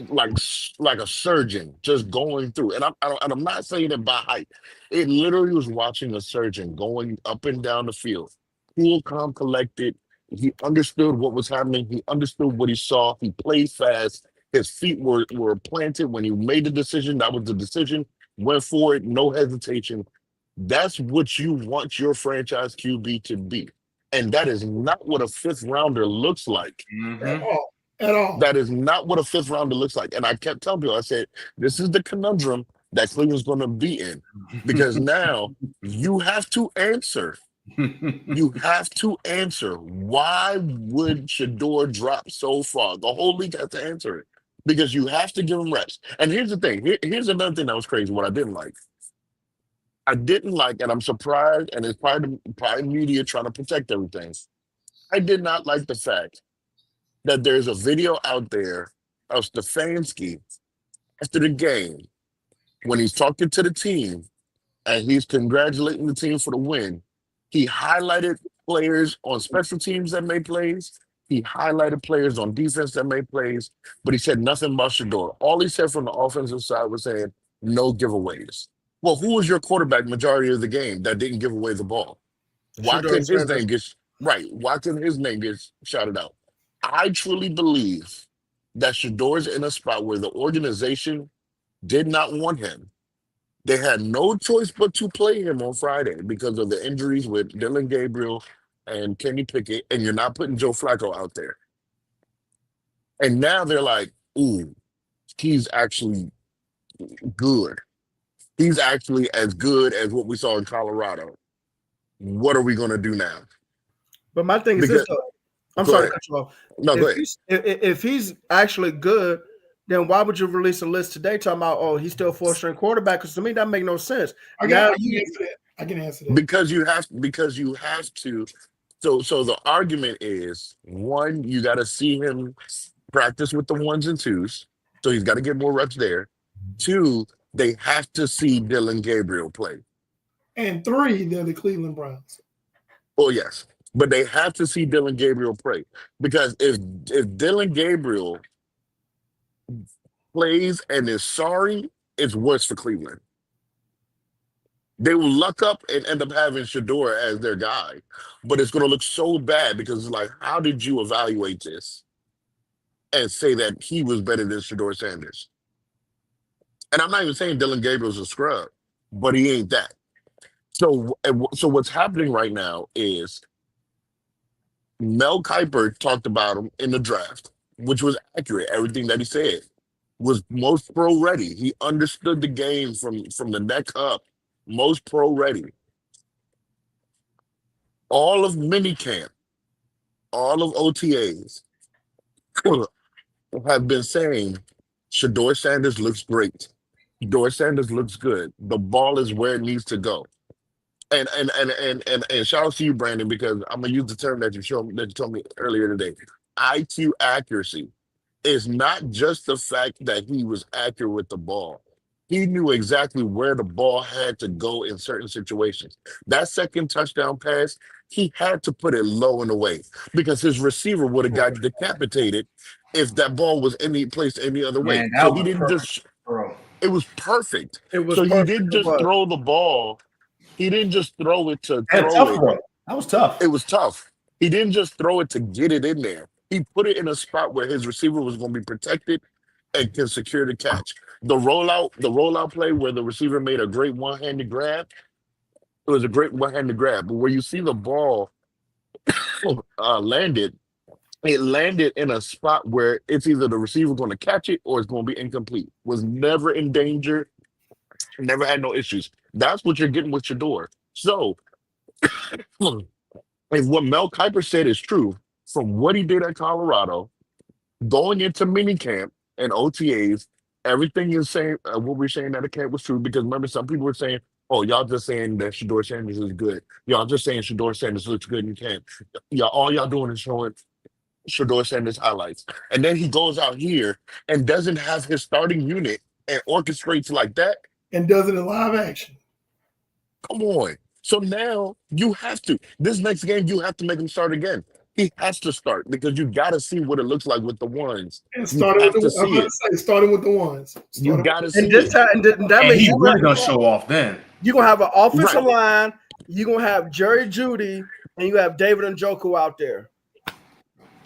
like a surgeon just going through. And I'm not saying it by height. It literally was watching a surgeon going up and down the field. Cool, calm, collected. He understood what was happening. He understood what he saw. He played fast. His feet were planted when he made the decision. That was the decision. Went for it, no hesitation. That's what you want your franchise QB to be. And that is not what a fifth rounder looks like. At all. That is not what a fifth rounder looks like. And I kept telling people, I said, this is the conundrum that Cleveland's going to be in. Because now you have to answer. You have to answer. Why would Shedeur drop so far? The whole league has to answer it. Because you have to give him reps. And here's the thing. Here's another thing that was crazy, what I didn't like. And I'm surprised, and it's probably media trying to protect everything. I did not like the fact that there's a video out there of Stefanski after the game when he's talking to the team and he's congratulating the team for the win. He highlighted players on special teams that made plays. He highlighted players on defense that made plays, but he said nothing about Shedeur. All he said from the offensive side was saying, no giveaways. Well, who was your quarterback majority of the game that didn't give away the ball? Why couldn't his name get Why couldn't his name get shouted out? I truly believe that Shedeur's in a spot where the organization did not want him. They had no choice but to play him on Friday because of the injuries with Dylan Gabriel and Kenny Pickett, and you're not putting Joe Flacco out there. And now they're like, ooh, he's actually good. He's actually as good as what we saw in Colorado. What are we going to do now? But my thing is this, though. I'm sorry to cut you off. No, go ahead. If he's actually good, then why would you release a list today talking about, oh, he's still a fourth-string quarterback? Because to me, that makes no sense. I can answer that. Because you have to. So the argument is, one, you got to see him practice with the ones and twos. So he's got to get more reps there. Two, they have to see Dylan Gabriel play. And three, they're the Cleveland Browns. Oh yes, but they have to see Dylan Gabriel play because if Dylan Gabriel plays and is sorry, it's worse for Cleveland. They will luck up and end up having Shador as their guy, but it's going to look so bad because it's like, how did you evaluate this and say that he was better than Shador Sanders? And I'm not even saying Dylan Gabriel's a scrub, but he ain't that. So what's happening right now is Mel Kiper talked about him in the draft, which was accurate. Everything that he said was most pro ready. He understood the game from the neck up, most pro ready. All of minicamp, all of OTAs have been saying Shador Sanders looks great. Shador Sanders looks good. The ball is where it needs to go. And shout out to you, Brandon, because I'm gonna use the term that you told me earlier today. IQ accuracy is not just the fact that he was accurate with the ball. He knew exactly where the ball had to go in certain situations. That second touchdown pass, he had to put it low and away because his receiver would have got decapitated if that ball was placed any other way. Man, So he didn't just. It was perfect. It was so perfect. He didn't just throw the ball. He didn't just throw it to That's throw tough, it. bro. That was tough. It was tough. He didn't just throw it to get it in there. He put it in a spot where his receiver was going to be protected and can secure the catch. The rollout play where the receiver made a great one-handed grab, it was a great one-handed grab. But where you see the ball landed, it landed in a spot where it's either the receiver going to catch it or it's going to be incomplete. Was never in danger, never had no issues. That's what you're getting with Shador. So, if what Mel Kiper said is true, from what he did at Colorado, going into minicamp and OTAs, everything is saying what we're saying at the camp was true. Because remember, some people were saying, "Oh, y'all just saying that Shador Sanders is good. Y'all just saying Shador Sanders looks good in camp. All y'all doing is showing Shador Sanders highlights." And then he goes out here and doesn't have his starting unit and orchestrates like that. And does it in live action. Come on. So now you have to. This next game, you have to make him start again. He has to start because you got to see what it looks like with the ones. And starting with the ones. You got to see and this time, and that and means he's really going to show off then. You're going to have an offensive line. You're going to have Jerry Jeudy, and you have David Njoku out there.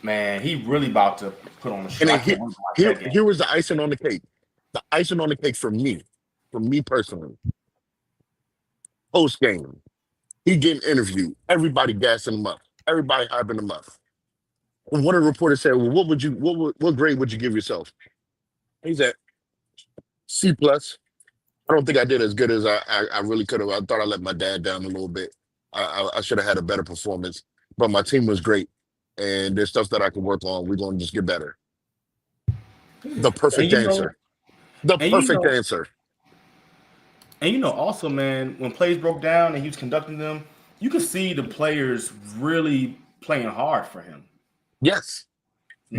Man, he really about to put on the show. Here was the icing on the cake. The icing on the cake for me personally. Post game, he getting interviewed. Everybody gassing him up. Everybody hyping him up. And one of the reporters said, "Well, what grade would you give yourself?" He said, C+. I don't think I did as good as I really could have. I thought I let my dad down a little bit. I should have had a better performance, but my team was great, and there's stuff that I can work on. We're going to just get better. The perfect answer. The perfect answer. And also, man, when plays broke down and he was conducting them, you could see the players really playing hard for him. Yes.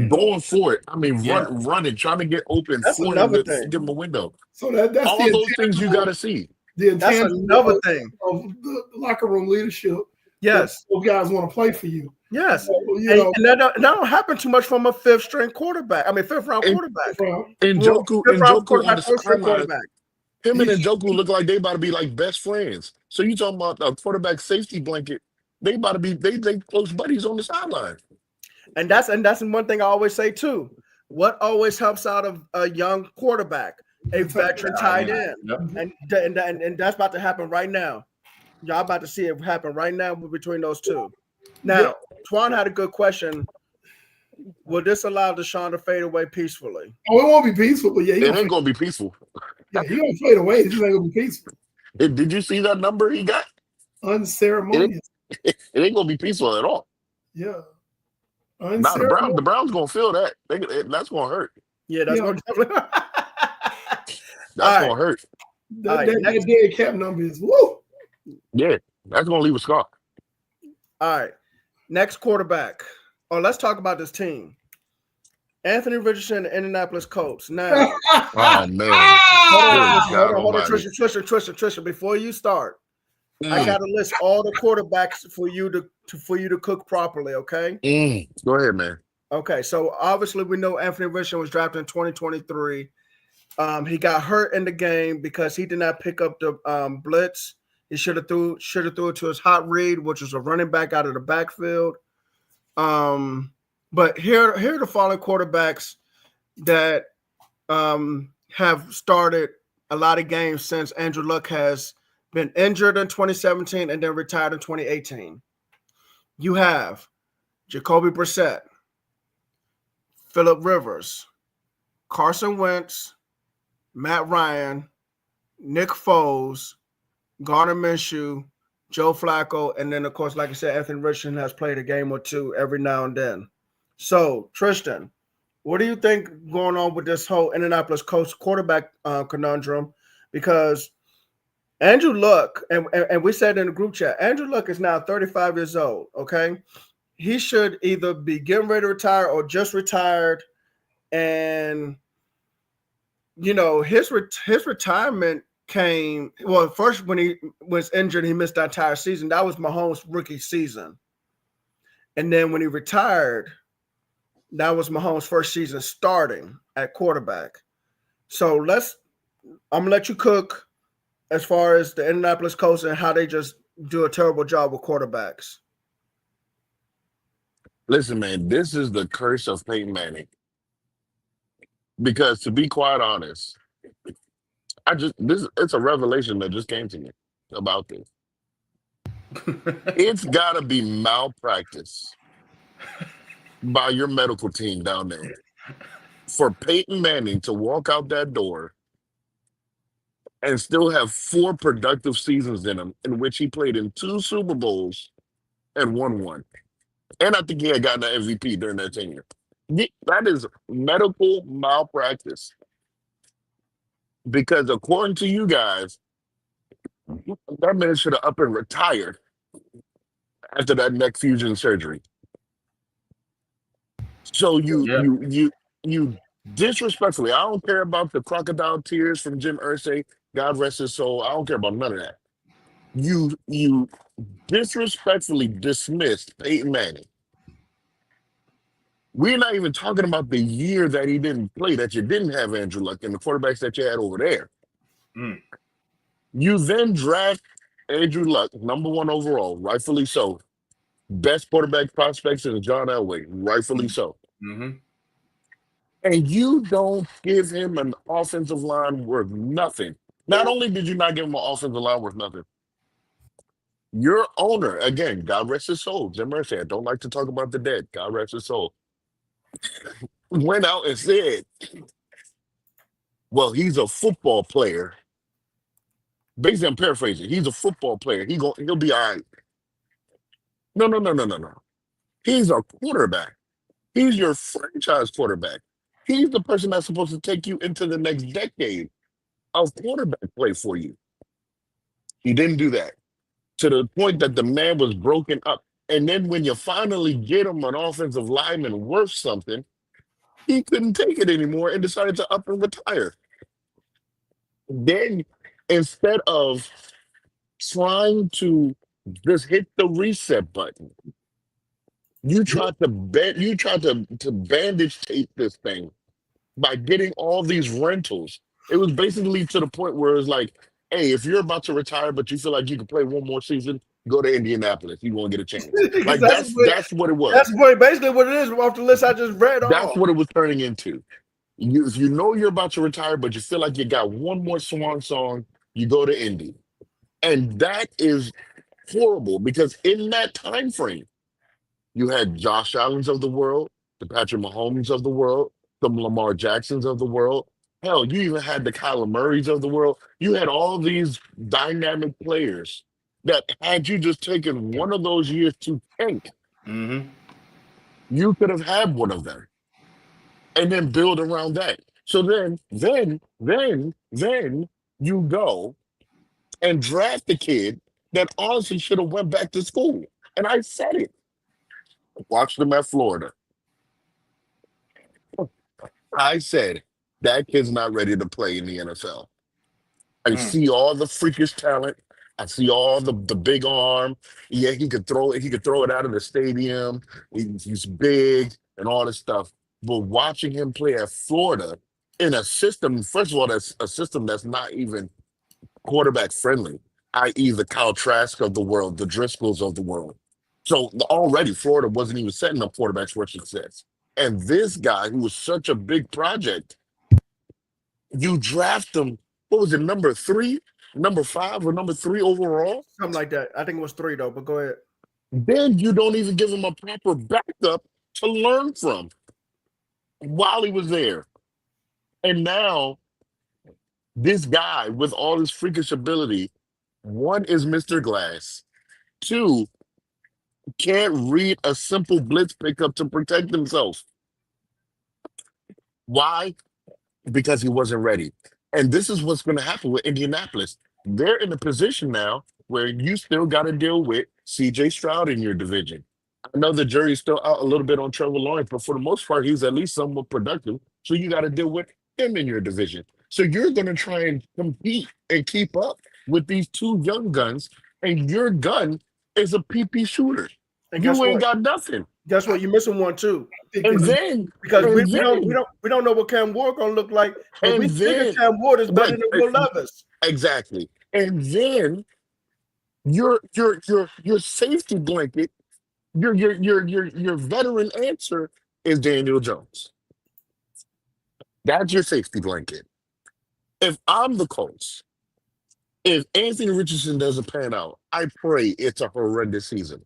Going for it. I mean, running, trying to get open, that's another thing. Give him a window. So that's all those things you got to see. That's another thing of the locker room leadership. Yes, those guys want to play for you. Yes, so, and that don't happen too much from a fifth round quarterback. And Njoku on the sideline. Him and Njoku look like they about to be like best friends. So you talking about a quarterback safety blanket? They about to be they close buddies on the sideline. And that's one thing I always say too. What always helps out of a young quarterback? A veteran tight end. Yep. And that's about to happen right now. Y'all about to see it happen right now between those two. Now, Twan had a good question. Will this allow Deshaun to fade away peacefully? Oh, it won't be peaceful, but it ain't gonna be peaceful. Yeah, he gonna fade away. This ain't gonna be peaceful. Did you see that number he got? Unceremonious. It ain't gonna be peaceful at all. Yeah. Now the Browns gonna feel that. That's gonna hurt. Yeah, that's gonna definitely. That's gonna hurt. That dead cap number is woo. Yeah, that's gonna leave a scar. All right, next quarterback. Oh, let's talk about this team. Anthony Richardson, the Indianapolis Colts. Now, oh man, hold on, Trisha. Before you start, I got to list all the quarterbacks for you to cook properly. Okay. Go ahead, man. Okay. So obviously we know Anthony Richardson was drafted in 2023. He got hurt in the game because he did not pick up the blitz. He should have threw it to his hot read, which was a running back out of the backfield. But here are the following quarterbacks that have started a lot of games since Andrew Luck has been injured in 2017 and then retired in 2018. You have Jacoby Brissett, Phillip Rivers, Carson Wentz, Matt Ryan, Nick Foles, Gardner Minshew, Joe Flacco, and then, of course, like I said, Anthony Richardson has played a game or two every now and then. So, Tristan, what do you think going on with this whole Indianapolis Colts quarterback conundrum? Because Andrew Luck, and we said in the group chat, Andrew Luck is now 35 years old, okay? He should either be getting ready to retire or just retired. And, you know, his retirement came, well, first when he was injured, he missed the entire season. That was Mahomes' rookie season. And then when he retired, that was Mahomes' first season starting at quarterback. So I'm going to let you cook as far as the Indianapolis Colts and how they just do a terrible job with quarterbacks. Listen, man, this is the curse of Peyton Manning. Because to be quite honest, it's a revelation that just came to me about this. It's got to be malpractice by your medical team down there for Peyton Manning to walk out that door and still have 4 productive seasons in him, in which he played in 2 Super Bowls and won 1. And I think he had gotten an MVP during that tenure. That is medical malpractice. Because according to you guys, that man should have up and retired after that neck fusion surgery. So you disrespectfully, I don't care about the crocodile tears from Jim Irsay, God rest his soul. I don't care about none of that. You disrespectfully dismissed Peyton Manning. We're not even talking about the year that he didn't play, that you didn't have Andrew Luck and the quarterbacks that you had over there. You then draft Andrew Luck, number 1 overall, rightfully so. Best quarterback prospects is John Elway, rightfully so. And you don't give him an offensive line worth nothing. Not only did you not give him an offensive line worth nothing, your owner, again, God rest his soul, Jim Irsay, I don't like to talk about the dead, God rest his soul, went out and said, well, he's a football player. Basically, I'm paraphrasing. He's a football player. He'll be all right. No. He's a quarterback. He's your franchise quarterback. He's the person that's supposed to take you into the next decade of quarterback play for you. He didn't do that, to the point that the man was broken up. And then when you finally get him an offensive lineman worth something, he couldn't take it anymore and decided to up and retire. Then, instead of trying to just hit the reset button, you tried to bandage tape this thing by getting all these rentals. It was basically to the point where it's like, hey, if you're about to retire but you feel like you can play 1 more season, go to Indianapolis. You won't get a chance. Like that's what it was. That's basically what it is off the list I just read. That's what it was turning into. If you know you're about to retire, but you feel like you got 1 more swan song, you go to Indy. And that is horrible, because in that time frame, you had Josh Allens of the world, the Patrick Mahomes of the world, the Lamar Jacksons of the world. Hell, you even had the Kyler Murrays of the world. You had all these dynamic players that, had you just taken 1 of those years to tank, you could have had 1 of them and then build around that. So then you go and draft the kid that honestly should have went back to school. And I said it. Watched him at Florida. I said, that kid's not ready to play in the NFL. I see all the freakish talent. I see all the big arm. Yeah, he could throw it. He could throw it out of the stadium. He's big and all this stuff. But watching him play at Florida in a system, first of all, that's a system that's not even quarterback friendly, i.e., the Kyle Trask of the world, the Driscolls of the world. So already Florida wasn't even setting up quarterbacks for success. And this guy, who was such a big project, you draft him, what was it, number 3, number 5, or number 3 overall? Something like that. I think it was 3 though, but go ahead. Then you don't even give him a proper backup to learn from while he was there. And now this guy with all his freakish ability, 1 is Mr. Glass, 2 can't read a simple blitz pickup to protect himself. Why? Because he wasn't ready. And this is what's going to happen with Indianapolis. They're in a position now where you still got to deal with C.J. Stroud in your division. I know the jury's still out a little bit on Trevor Lawrence, but for the most part, he's at least somewhat productive. So you got to deal with him in your division. So you're going to try and compete and keep up with these 2 young guns, and your gun is a PP shooter. And you ain't got nothing. Guess what? You're missing one too. And then because we don't know what Cam Ward gonna look like. But we think Cam Ward is better than Will Levis. Exactly. And then your safety blanket, your veteran answer is Daniel Jones. That's your safety blanket. If I'm the Colts, if Anthony Richardson doesn't pan out, I pray it's a horrendous season.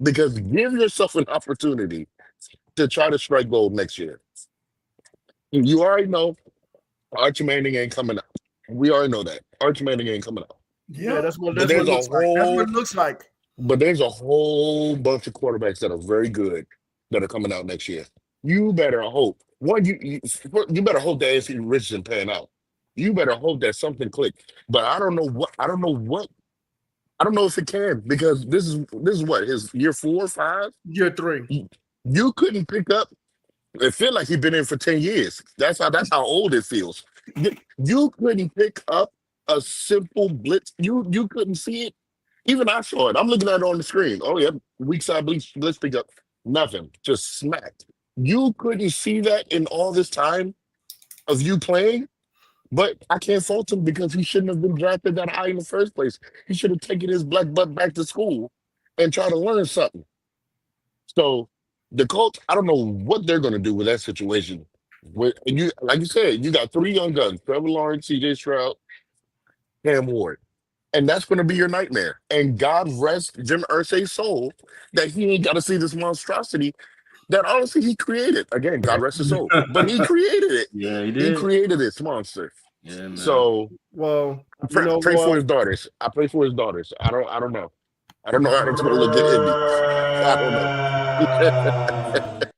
Because give yourself an opportunity to try to strike gold next year. You already know Archie Manning ain't coming out. We already know that. Archie Manning ain't coming out. Yeah, that's what it looks like. That's what it looks like. But there's a whole bunch of quarterbacks that are very good that are coming out next year. You better hope. You better hope that Anthony Richardson pan out. You better hope that something clicked. But I don't know if it can, because this is what, his year 4 or 5? Year 3. You couldn't pick up. It feels like he's been in for 10 years. That's how old it feels. You couldn't pick up a simple blitz. You couldn't see it. Even I saw it. I'm looking at it on the screen. Oh yeah, weak side blitz pickup. Nothing. Just smacked. You couldn't see that in all this time of you playing. But I can't fault him, because he shouldn't have been drafted that high in the first place. He should have taken his black butt back to school and tried to learn something. So the Colts, I don't know what they're going to do with that situation. Like you said, you got 3 young guns: Trevor Lawrence, C.J. Stroud, Cam Ward. And that's going to be your nightmare. And God rest Jim Irsay's soul that he ain't got to see this monstrosity that honestly he created. Again, God rest his soul. But he created it. Yeah, he did. He created this monster. Yeah, man. So, well, pray for his daughters. I pray for his daughters. I don't know. I don't know how it's going to look at Indy. I don't know.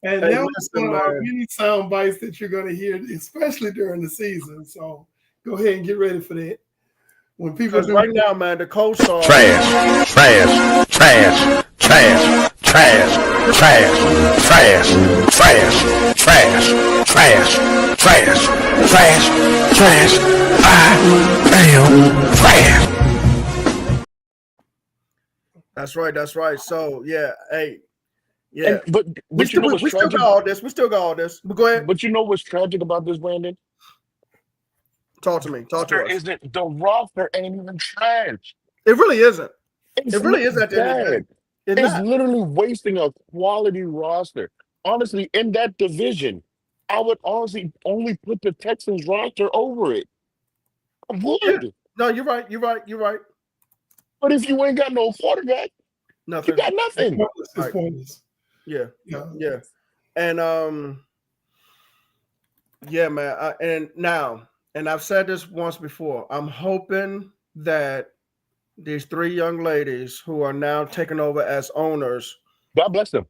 And that was one of our many sound bites that you're going to hear, especially during the season. So go ahead and get ready for that. When people right now, man, the Colts are trash. That's right. So yeah, hey, yeah. But we still got all this. We still got all this. But go ahead. But you know what's tragic about this, Brandon? Talk to me. Talk to us. Isn't the roster ain't even trash? It really isn't. It really isn't. It's literally wasting a quality roster. Honestly, in that division, I would honestly only put the Texans roster over it. I would. Yeah. No, you're right. But if you ain't got no quarterback, nothing. You got nothing. It's pointless. Yeah. And yeah, man. And I've said this once before. I'm hoping that these 3 young ladies who are now taking over as owners, God bless them.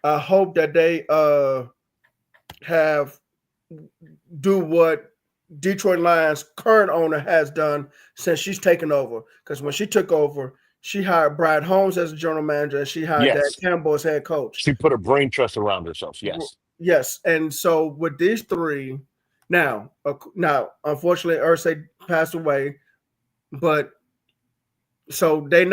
I hope that they do what Detroit Lions current owner has done since she's taken over. Because when she took over, she hired Brad Holmes as a general manager, and she hired Dan Campbell as head coach. She put a brain trust around herself. Yes. And so with these 3, now unfortunately Irsay passed away, but So they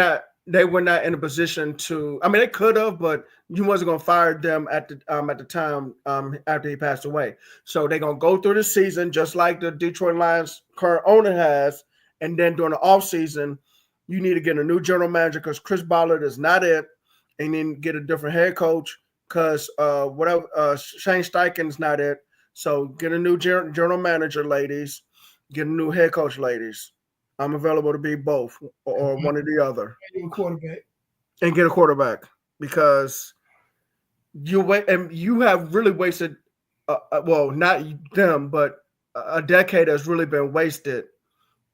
were not in a position to. I mean, they could have, but you wasn't gonna fire them at the time after he passed away. So they're gonna go through the season just like the Detroit Lions current owner has, and then during the offseason, you need to get a new general manager because Chris Ballard is not it, and then get a different head coach because whatever Shane Steichen's not it. So get a new general manager, ladies. Get a new head coach, ladies. I'm available to be both or one or the other. And get a quarterback because you have really wasted. Well, not them, but a decade has really been wasted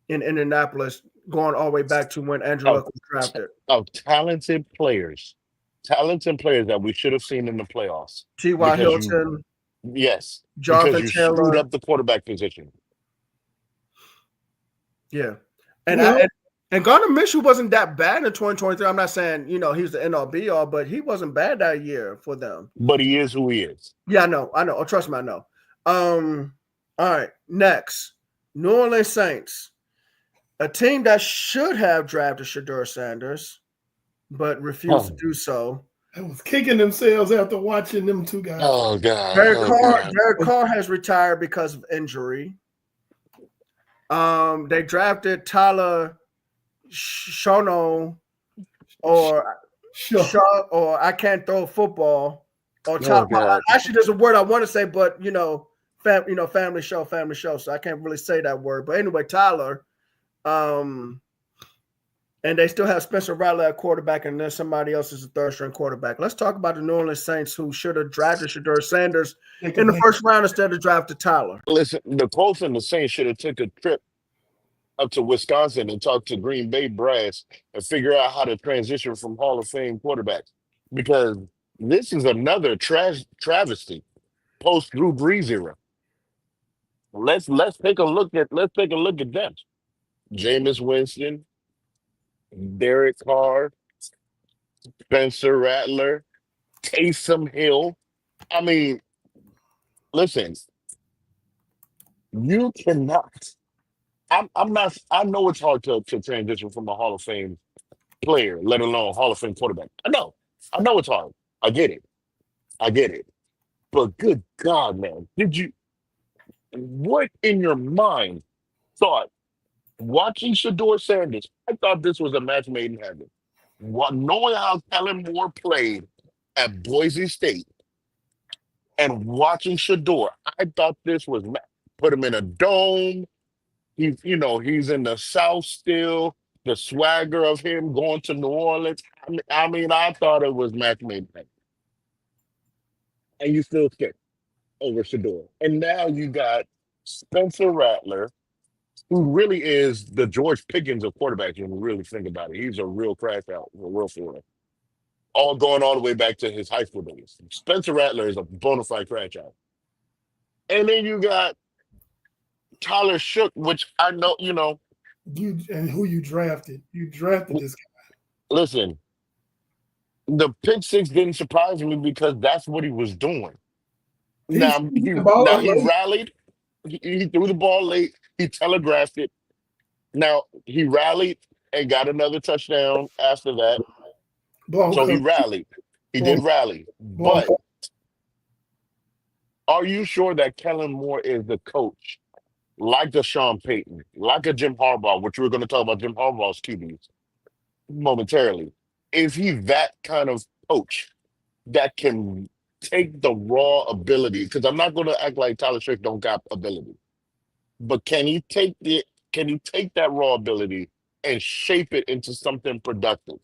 in Indianapolis, going all the way back to when Andrew Luck was drafted. Of talented players that we should have seen in the playoffs. T.Y. Hilton, yes, Jonathan because you Taylor. screwed up the quarterback position. Yeah. And Gardner Minshew wasn't that bad in 2023. I'm not saying, he was the end-all be-all, but he wasn't bad that year for them. But he is who he is. Yeah, I know. Oh, trust me, I know. All right, next. New Orleans Saints. A team that should have drafted Shedeur Sanders, but refused to do so. They was kicking themselves after watching them two guys. Oh, God. Derek Carr has retired because of injury. They drafted Tyler Shono or I can't throw a football or actually there's a word I want to say, but family show, so I can't really say that word. But anyway, Tyler, and they still have Spencer Rattler at quarterback, and then somebody else is a third-string quarterback. Let's talk about the New Orleans Saints, who should have drafted Shedeur Sanders in the first round instead of drafted Tyler. Listen, the Colts and the Saints should have took a trip up to Wisconsin and talk to Green Bay brass and figure out how to transition from Hall of Fame quarterbacks, because this is another travesty post Drew Brees era. Let's take a look at them. Jameis Winston, Derek Carr, Spencer Rattler, Taysom Hill. I mean, listen, you cannot. I'm not. I know it's hard to transition from a Hall of Fame player, let alone Hall of Fame quarterback. I know it's hard. I get it. But good God, man, what in your mind thought watching Shedeur Sanders? I thought this was a match made in heaven. Knowing how Kellen Moore played at Boise State and watching Shedeur, I thought this was put him in a dome. He's in the South still. The swagger of him going to New Orleans. I thought it was match made in heaven. And you still skip over Shedeur. And now you got Spencer Rattler, who really is the George Pickens of quarterbacks when you really think about it. He's a real crash out, a real fool. All going all the way back to his high school days. Spencer Rattler is a bona fide crash out. And then you got Tyler Shook, which I know, and who you drafted. You drafted this guy. Listen, the pick six didn't surprise me because that's what he was doing. He rallied. He threw the ball late. He telegraphed it. Now, he rallied and got another touchdown after that. So he rallied. He did rally. But are you sure that Kellen Moore is the coach, like a Sean Payton, like a Jim Harbaugh, which we're going to talk about Jim Harbaugh's QBs momentarily? Is he that kind of coach that can take the raw ability? Because I'm not going to act like Tyler Shook don't got ability. But can he take that raw ability and shape it into something productive?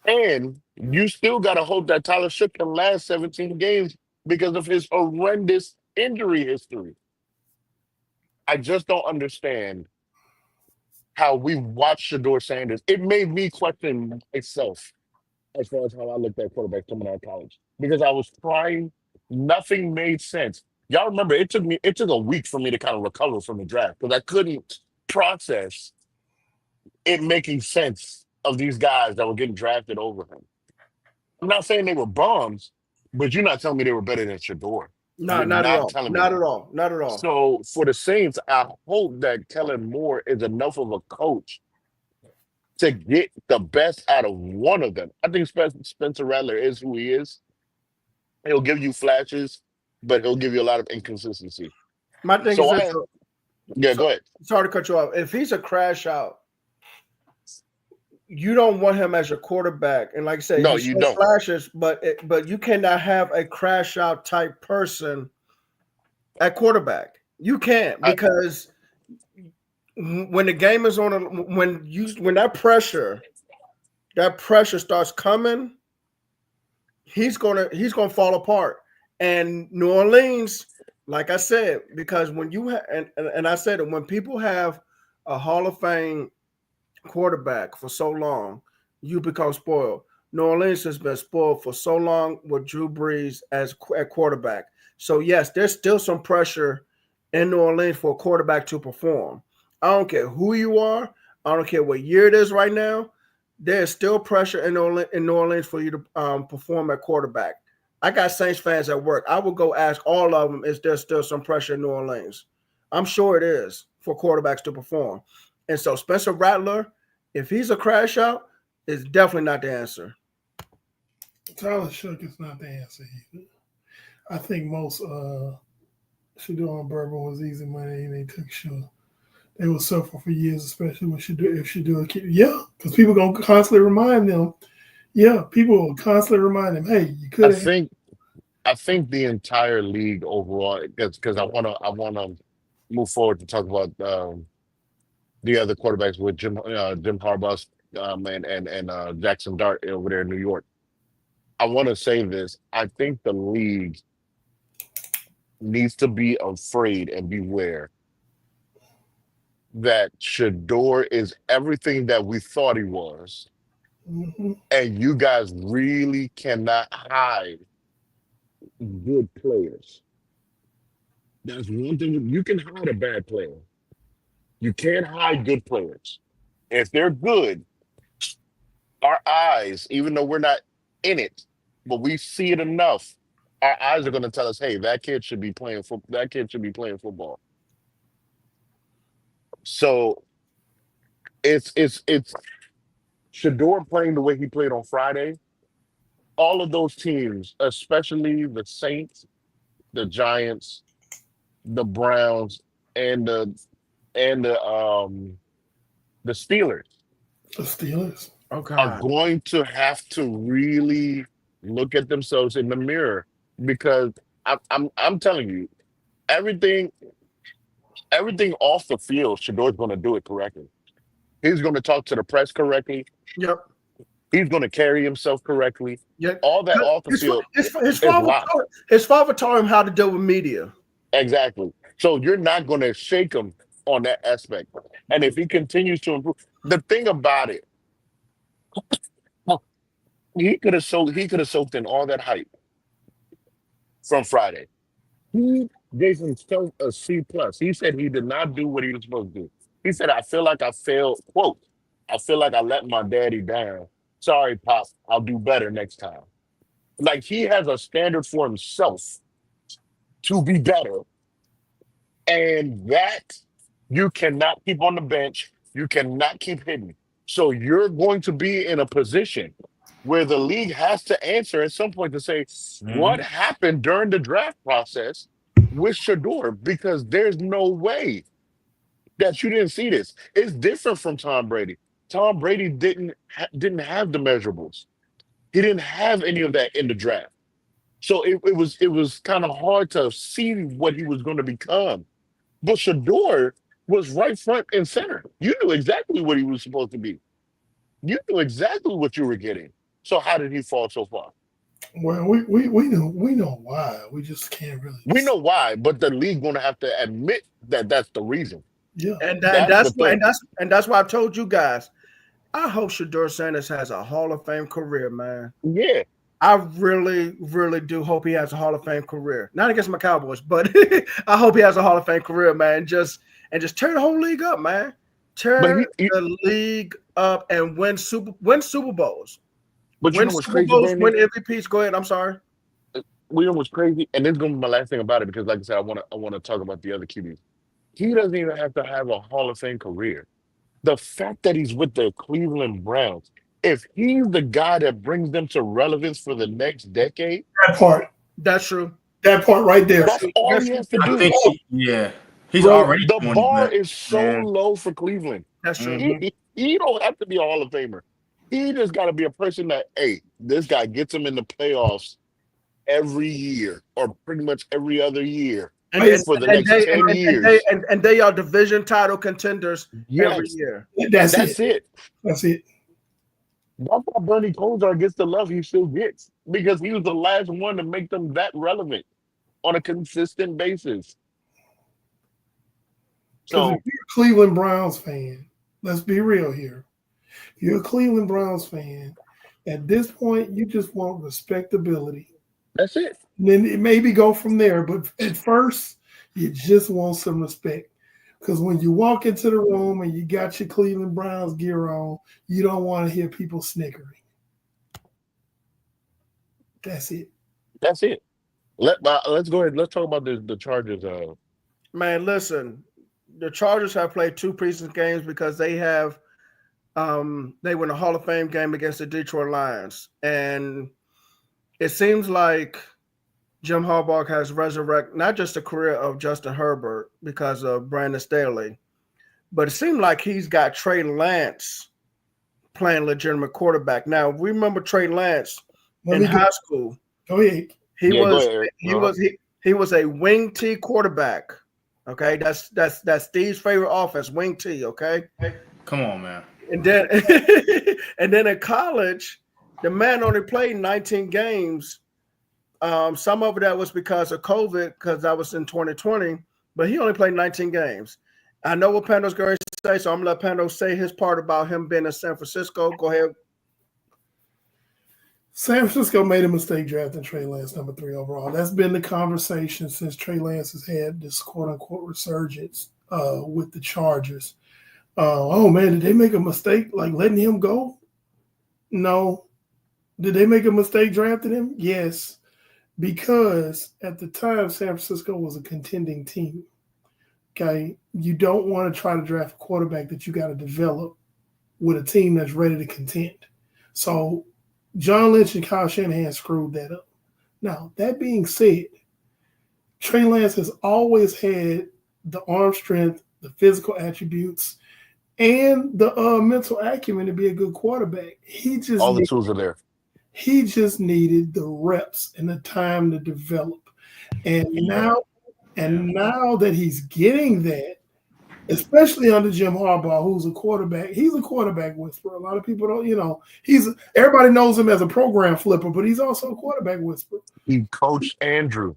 And you still got to hope that Tyler Shook can last 17 games because of his horrendous injury history. I just don't understand how we watched Shedeur Sanders. It made me question myself as far as how I looked at quarterbacks coming out of college, because I was trying. Nothing made sense. Y'all remember, it took a week for me to kind of recover from the draft because I couldn't process it making sense of these guys that were getting drafted over him. I'm not saying they were bums, but you're not telling me they were better than Shedeur. No, not at all. Not at all. So for the Saints, I hope that Kellen Moore is enough of a coach to get the best out of one of them. I think Spencer Rattler is who he is. He'll give you flashes, but he'll give you a lot of inconsistency. My thing is So this. go ahead. Sorry to cut you off. If he's a crash out, you don't want him as your quarterback. And like I said, No, he you shows don't. flashes, but you cannot have a crash out type person at quarterback. You can't, because when the game is on, when that pressure starts coming, he's gonna fall apart. And New Orleans, like I said, because when you and I said it, when people have a Hall of Fame quarterback for so long, you become spoiled. New Orleans has been spoiled for so long with Drew Brees at quarterback. So yes, there's still some pressure in New Orleans for a quarterback to perform. I don't care who you are. I don't care what year it is right now. There's still pressure in New Orleans for you to perform at quarterback. I got Saints fans at work. I will go ask all of them, is there still some pressure in New Orleans? I'm sure it is for quarterbacks to perform. And so Spencer Rattler, if he's a crash out, is definitely not the answer. Tyler Shook is not the answer either. I think most Shador and Bourbon was easy money, and they took Shook. They will suffer for years, especially when Shador keep. Yeah, because people gonna constantly remind them. Yeah, people will constantly remind them, hey, you could have. I think the entire league overall, because I wanna move forward to talk about the other quarterbacks with Jim Harbaugh and Jackson Dart over there in New York. I want to say this. I think the league needs to be afraid and beware that Shador is everything that we thought he was, and you guys really cannot hide good players. That's one thing. You can hide a bad player. You can't hide good players. If they're good, our eyes, even though we're not in it, but we see it enough, our eyes are going to tell us, "Hey, that kid should be playing football. That kid should be playing football." So it's Shador playing the way he played on Friday. All of those teams, especially the Saints, the Giants, the Browns, and the Steelers. The Steelers. Are going to have to really look at themselves in the mirror, because I'm telling you, everything off the field, Shador's going to do it correctly. He's going to talk to the press correctly. Yep. He's going to carry himself correctly. Yep. All that off the field. His father taught him how to deal with media. Exactly. So you're not going to shake him on that aspect. And if he continues to improve, the thing about it, he could have soaked in all that hype from Friday. He gave himself a C plus. He said he did not do what he was supposed to do. He said, "I feel like I failed." Quote, "I feel like I let my daddy down. Sorry, Pop. I'll do better next time." Like, he has a standard for himself to be better. And that you cannot keep on the bench. You cannot keep hidden. So you're going to be in a position where the league has to answer at some point to say, what happened during the draft process with Shador? Because there's no way that you didn't see this. It's different from Tom Brady. Tom Brady didn't have the measurables. He didn't have any of that in the draft. So it was kind of hard to see what he was going to become. But Shador was right front and center. You knew exactly what he was supposed to be. You knew exactly what you were getting. So how did he fall so far? Well, we know why. We just can't really. We know why, but the league going to have to admit that that's the reason. Yeah, and that's why I told you guys, I hope Shador Sanders has a Hall of Fame career, man. Yeah, I really, really do hope he has a Hall of Fame career. Not against my Cowboys, but I hope he has a Hall of Fame career, man. Just tear the whole league up, man. Tear the league up and win Super Bowls. But win you know what's Super crazy, Bowls, Danny? win MVPs. Go ahead. I'm sorry. You know what's crazy? And this is going to be my last thing about it, because, like I said, I want to talk about the other QBs. He doesn't even have to have a Hall of Fame career. The fact that he's with the Cleveland Browns, if he's the guy that brings them to relevance for the next decade, that part. That's true. That part right there. that's all he has to do. I think, he's Bro, already The doing bar that. is so low for Cleveland. That's true. He don't have to be a Hall of Famer. He just got to be a person that, hey, this guy gets him in the playoffs every year or pretty much every other year for the next 10 years. And they are division title contenders every year. That's it. That's it. That's why Bernie Kosar gets the love he still gets, because he was the last one to make them that relevant on a consistent basis. So if you're a Cleveland Browns fan, let's be real here. If you're a Cleveland Browns fan, at this point, you just want respectability. That's it. And then it maybe go from there. But at first, you just want some respect. Because when you walk into the room and you got your Cleveland Browns gear on, you don't want to hear people snickering. That's it. That's it. Let's go ahead. Let's talk about the Chargers. Man, listen, the Chargers have played 2 preseason games because they have they won a Hall of Fame game against the Detroit Lions. And it seems like Jim Harbaugh has resurrected not just the career of Justin Herbert because of Brandon Staley, but it seemed like he's got Trey Lance playing legitimate quarterback. Now, we remember Trey Lance in high school. Go ahead. He was a wing T quarterback. Okay, that's Steve's favorite offense, wing T. Okay, come on, man. And then and then in college, the man only played 19 games. Some of that was because of COVID, because that was in 2020, but he only played 19 games. I know what Pando's going to say, so I'm going to let Pando say his part about him being in San Francisco. Go ahead. San Francisco made a mistake drafting Trey Lance number 3 overall. That's been the conversation since Trey Lance has had this quote-unquote resurgence with the Chargers. Oh, man, did they make a mistake like letting him go? No. Did they make a mistake drafting him? Yes. Because at the time, San Francisco was a contending team. Okay, you don't want to try to draft a quarterback that you got to develop with a team that's ready to contend. So John Lynch and Kyle Shanahan screwed that up. Now, that being said, Trey Lance has always had the arm strength, the physical attributes, and the mental acumen to be a good quarterback. All the tools are there. He just needed the reps and the time to develop. And now that he's getting that, especially under Jim Harbaugh, who's a quarterback, he's a quarterback whisperer. A lot of people don't, everybody knows him as a program flipper, but he's also a quarterback whisperer. He coached Andrew.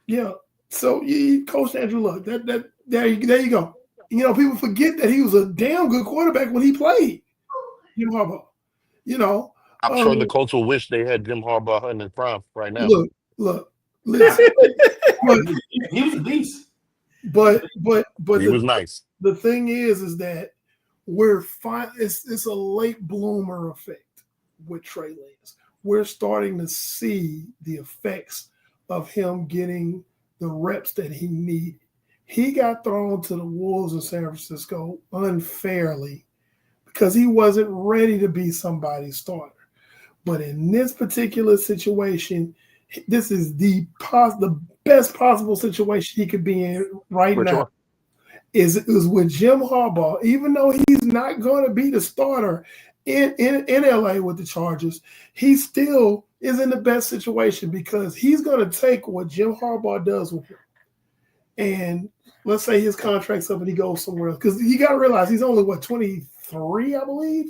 Yeah. So he coached Andrew Luck. There you go. People forget that he was a damn good quarterback when he played. Jim Harbaugh. I'm sure the Colts will wish they had Jim Harbaugh in his prime right now. Look, listen. He was a beast. But he was nice. The thing is that we're fine. It's a late bloomer effect with Trey Lance. We're starting to see the effects of him getting the reps that he needed. He got thrown to the wolves in San Francisco unfairly because he wasn't ready to be somebody's starter. But in this particular situation, this is the best possible situation he could be in right now. Is with Jim Harbaugh, even though he's not going to be the starter in LA with the Chargers, he still is in the best situation because he's going to take what Jim Harbaugh does with him. And let's say his contract's up and he goes somewhere else. Because you got to realize he's only, 23, I believe?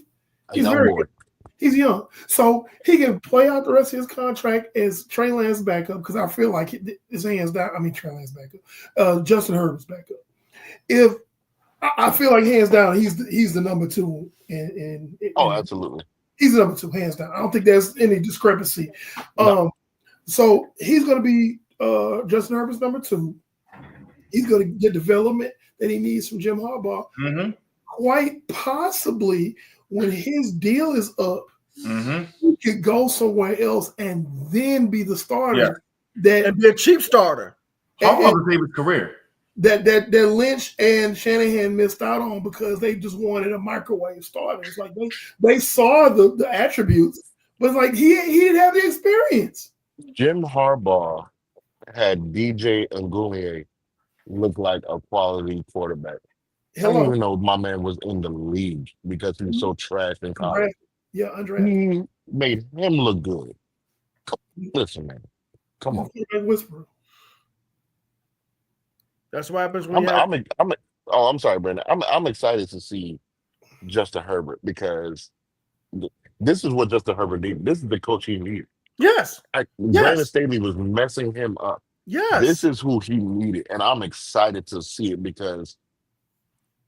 He's young. So he can play out the rest of his contract as Trey Lance backup because I feel like his hands down. I mean, Trey Lance backup. Justin Herbert's backup. If I feel like hands down, he's the number 2. Absolutely. He's the number 2, hands down. I don't think there's any discrepancy. No. So he's going to be Justin Herbert's number 2. He's going to get development that he needs from Jim Harbaugh. Mm-hmm. Quite possibly, when his deal is up, he could go somewhere else and then be the starter. And be a cheap starter. Harbaugh could save his career. that Lynch and Shanahan missed out on because they just wanted a microwave starter. It's like they saw the attributes, but it's like he didn't have the experience. Jim Harbaugh had DJ Ngouye look like a quality quarterback. I didn't even know my man was in the league because he was so trash in college. Yeah, Andre. He made him look good. Listen, man. Come on. Whisper. That's what happens when I'm sorry, Brandon. I'm excited to see Justin Herbert because this is what Justin Herbert needed. This is the coach he needed. Yes. Brandon Staley was messing him up. Yes. This is who he needed. And I'm excited to see it because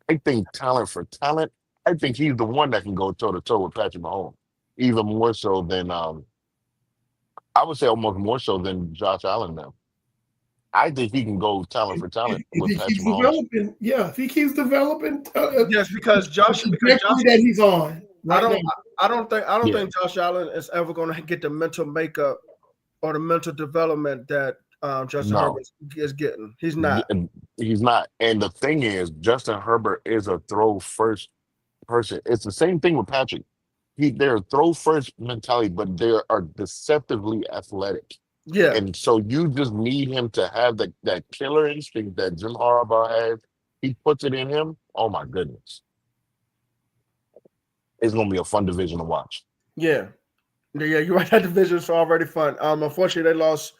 I think talent for talent, I think he's the one that can go toe-to-toe with Patrick Mahomes. Even more so than I would say almost more so than Josh Allen now. I think he can go talent for talent with Patrick Mahomes. If he keeps developing, yes, because Josh that he's on. I don't think Josh Allen is ever going to get the mental makeup or the mental development that Justin Herbert is getting. He's not. He's not. And the thing is, Justin Herbert is a throw first person. It's the same thing with Patrick. They're a throw first mentality, but they are deceptively athletic. Yeah. And so you just need him to have that killer instinct that Jim Harbaugh has. He puts it in him. Oh my goodness. It's gonna be a fun division to watch. Yeah. Yeah, you're right. That division's already fun. Unfortunately, they lost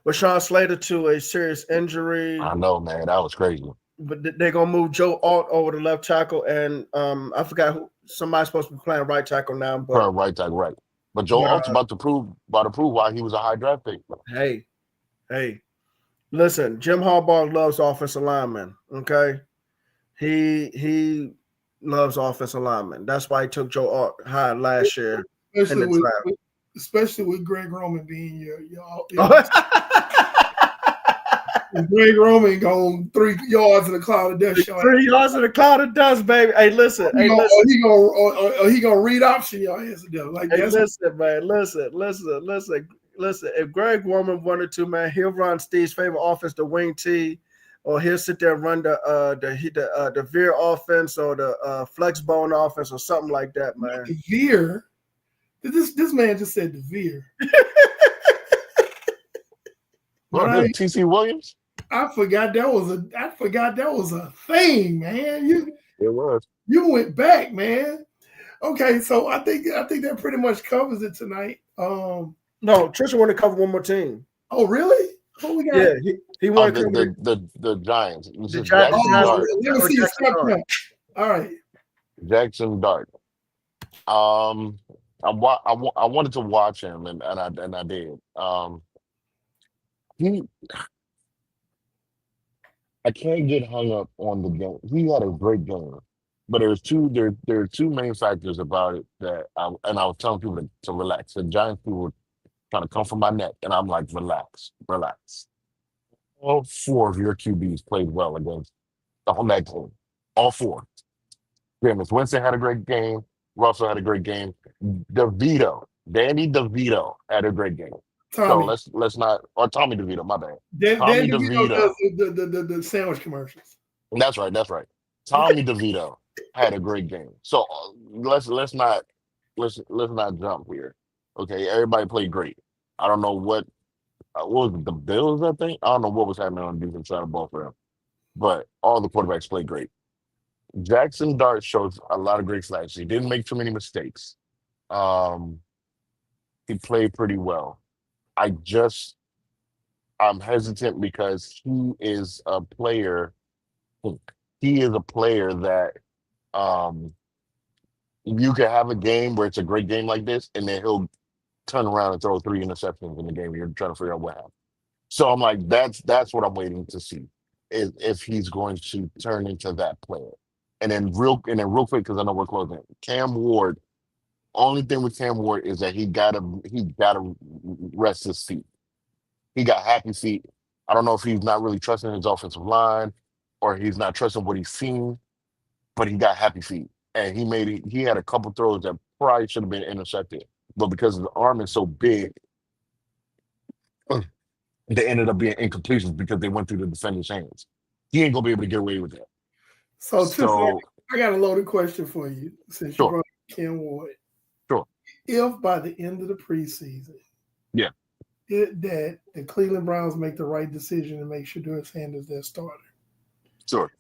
Rashawn Slater to a serious injury. I know, man. That was crazy. But they're gonna move Joe Alt over to left tackle, and I forgot who somebody's supposed to be playing right tackle now. But right tackle, right. But Joe Alt's about to prove why he was a high draft pick. Hey, listen, Jim Harbaugh loves offensive linemen. Okay, he loves offensive linemen. That's why he took Joe Alt high last year in the draft. Especially with Greg Roman being your Greg Roman going 3 yards in a cloud of dust. 3 yards in a cloud of dust, baby. Hey, listen. He gonna read option y'all has to do. Like, hey, listen, man. Listen. If Greg Roman wanted to, man, he'll run Steve's favorite offense, the wing T, or he'll sit there and run the veer offense or the flex bone offense or something like that, man. The veer. This man just said the veer. Right? TC Williams. I forgot that was a thing, man. It was. You went back, man. Okay, so I think that pretty much covers it tonight. No, Trisha wanted to cover one more team. Oh, really? Who we got? Yeah, he wanted the Giants. The Giants. Let me see your step count. All right. Jackson Dart. I wanted to watch him and I did. I can't get hung up on the game. He had a great game, but there are two main factors about it that I was telling people to relax. The Giants people were trying to come for my neck, and I'm like, relax. All 4 of your QBs played well against on that game. All 4. Jameis Winston had a great game. Russell had a great game. Danny DeVito had a great game. Tommy. So let's not, or Tommy DeVito, my bad. Tommy DeVito does the sandwich commercials. That's right. Tommy DeVito had a great game. So let's not jump here. Okay, everybody played great. I don't know what was it, the Bills, I think? I don't know what was happening on the defense side of the ball for them. But all the quarterbacks played great. Jackson Dart shows a lot of great flashes. He didn't make too many mistakes. He played pretty well. I'm hesitant because he is a player that you can have a game where it's a great game like this, and then he'll turn around and throw 3 interceptions in the game. You're trying to figure out what happened. So I'm like, that's what I'm waiting to see, is if he's going to turn into that player. And then real quick, because I know we're closing. Cam Ward. Only thing with Cam Ward is that he gotta rest his feet. He got happy feet. I don't know if he's not really trusting his offensive line or he's not trusting what he's seen, but he got happy feet. And he had a couple throws that probably should have been intercepted. But because the arm is so big, they ended up being incompletions because they went through the defender's hands. he ain't gonna be able to get away with that. So I got a loaded question for you since you brought up Cam Ward. Sure. If by the end of the preseason, that the Cleveland Browns make the right decision and make Shedeur Sanders their starter, sure.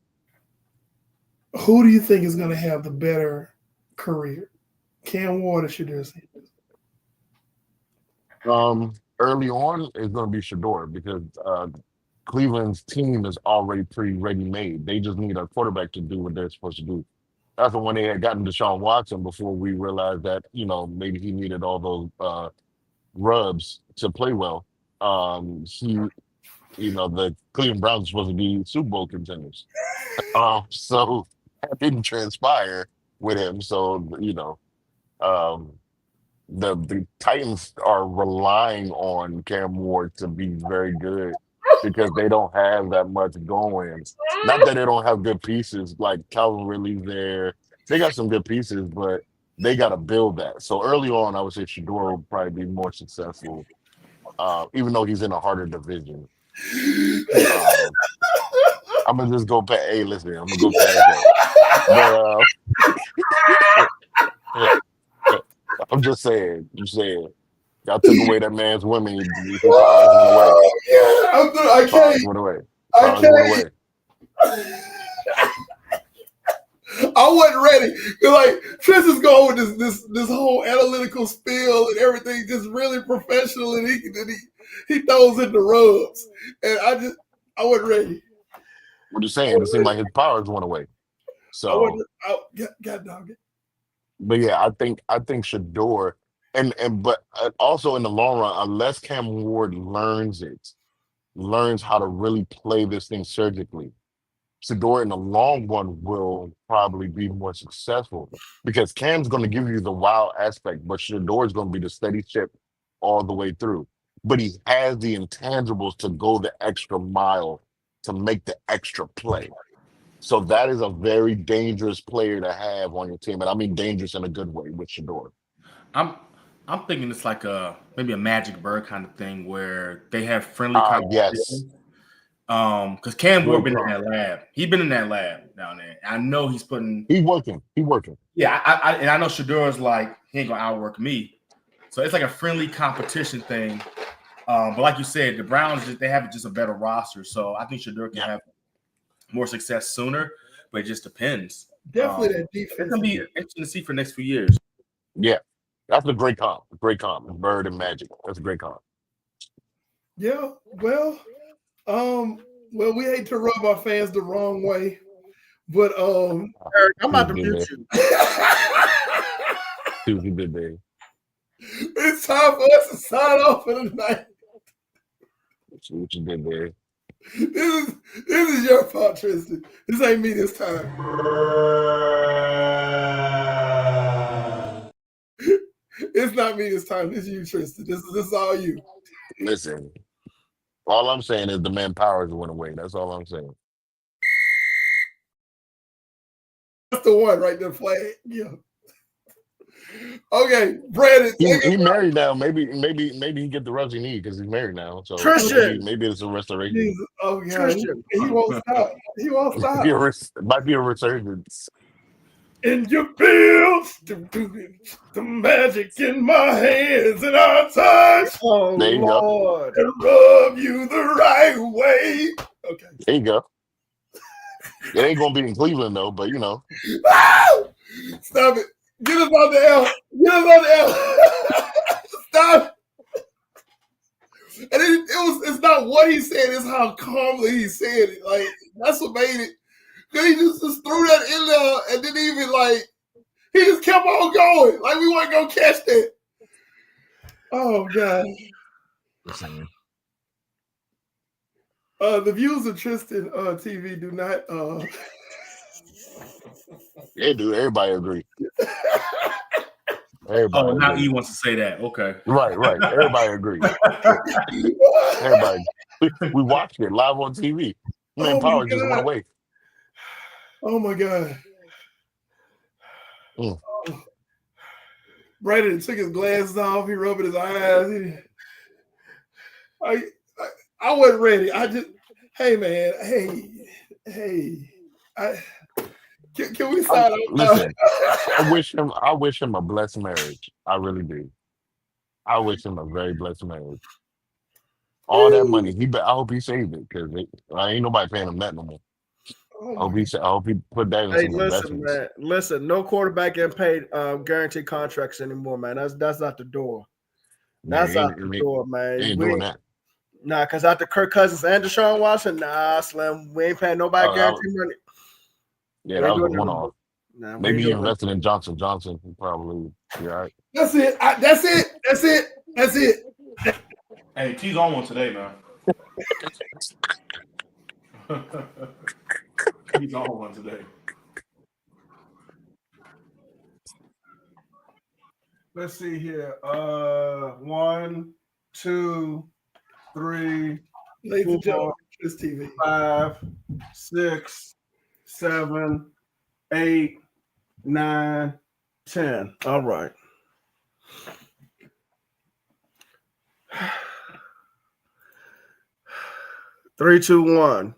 Who do you think is going to have the better career, Cam Ward or Shedeur Sanders? Early on, it's going to be Shedeur because Cleveland's team is already pretty ready-made. They just need a quarterback to do what they're supposed to do. That's when they had gotten Deshaun Watson before we realized that, maybe he needed all those rubs to play well. The Cleveland Browns are supposed to be Super Bowl contenders. So that didn't transpire with him. So, the Titans are relying on Cam Ward to be very good because they don't have that much going. Not that they don't have good pieces, like Calvin Ridley's there. They got some good pieces, but they got to build that. So early on, I would say Shedeur will probably be more successful, even though he's in a harder division. I'm gonna just go past. Hey, listen, I'm gonna go past that. But I'm just saying. Y'all took away that man's women. His powers went away. I can't. Went away. I can't. I wasn't ready. Like Tris is going with this whole analytical spiel and everything, just really professional, and he throws in the rubs, and I wasn't ready. What you saying? It seemed like his powers went away. So, God dog it. But yeah, I think Shedeur, but also in the long run, unless Cam Ward learns how to really play this thing surgically, Shedeur in the long run will probably be more successful because Cam's going to give you the wild aspect, but Shedeur is going to be the steady ship all the way through. But he has the intangibles to go the extra mile to make the extra play. So that is a very dangerous player to have on your team, and I mean dangerous in a good way with Shedeur. I'm thinking it's like maybe a Magic Bird kind of thing where they have friendly competition. Yes. Because Cam Ward been in that lab. He's been in that lab down there. I know he's putting. He's working. Yeah, and I know Shedeur's like he ain't gonna outwork me. So it's like a friendly competition thing. But like you said, the Browns they have just a better roster. So I think Shedeur can have more success sooner, but it just depends. Definitely that defense. It's gonna be interesting to see for the next few years. Yeah, that's a great comp. Bird and Magic. That's a great comp. Yeah. Well, we hate to rub our fans the wrong way, but Eric, I'm about to mute you. It's time for us to sign off for the night. What you did there? This is your fault, Tristan. This ain't me this time. It's not me this time. This is you, Tristan. This is all you. Listen, all I'm saying is the man powers went away. That's all I'm saying. That's the one right there, flag. Yeah. Okay, Brandon. He married now. Maybe he get the rubs he need because he's married now. So maybe it's a restoration. Jesus. Oh God, he won't stop. He won't stop. It might be a resurgence. And you feel the magic in my hands, and I touch. Oh there you Lord, and rub you the right way. Okay, there you go. It ain't gonna be in Cleveland though, but Stop it. Get us on the L. Stop. And it's not what he said, it's how calmly he said it. Like, that's what made it. Because he just threw that in there and didn't even, he just kept on going. Like, we weren't going to catch that. Oh, God. The views of Tristan TV do not. Yeah, dude. Everybody agree. Now he wants to say that. Okay. Right. Everybody agree. Everybody. We watched it live on TV. Man, power just went away. Oh my God. Brandon took his glasses off. He rubbed his eyes. I wasn't ready. Hey man, hey. Can we sign up? Listen, I wish him a blessed marriage. I really do. I wish him a very blessed marriage. All that money, I hope he saved it because ain't nobody paying him that no more. Oh I hope he put that in Hey, some listen, investments. man. Listen, no quarterback getting paid guaranteed contracts anymore, man. That's out the door. That's out the door, man. Ain't doing that. Nah, because after Kirk Cousins and Deshaun Watson, nah, Slim, we ain't paying nobody guaranteed money. Yeah, that was a one-off. Nah, Maybe he invested in Johnson. Probably. Yeah, right. That's it. That's it. Hey, T's on one today, man. He's on one today. Let's see here. 1, 2, 3, Ladies and 4, gentlemen, this TV. 5, 6, 7, 8, 9, 10. All right. Three, two, one.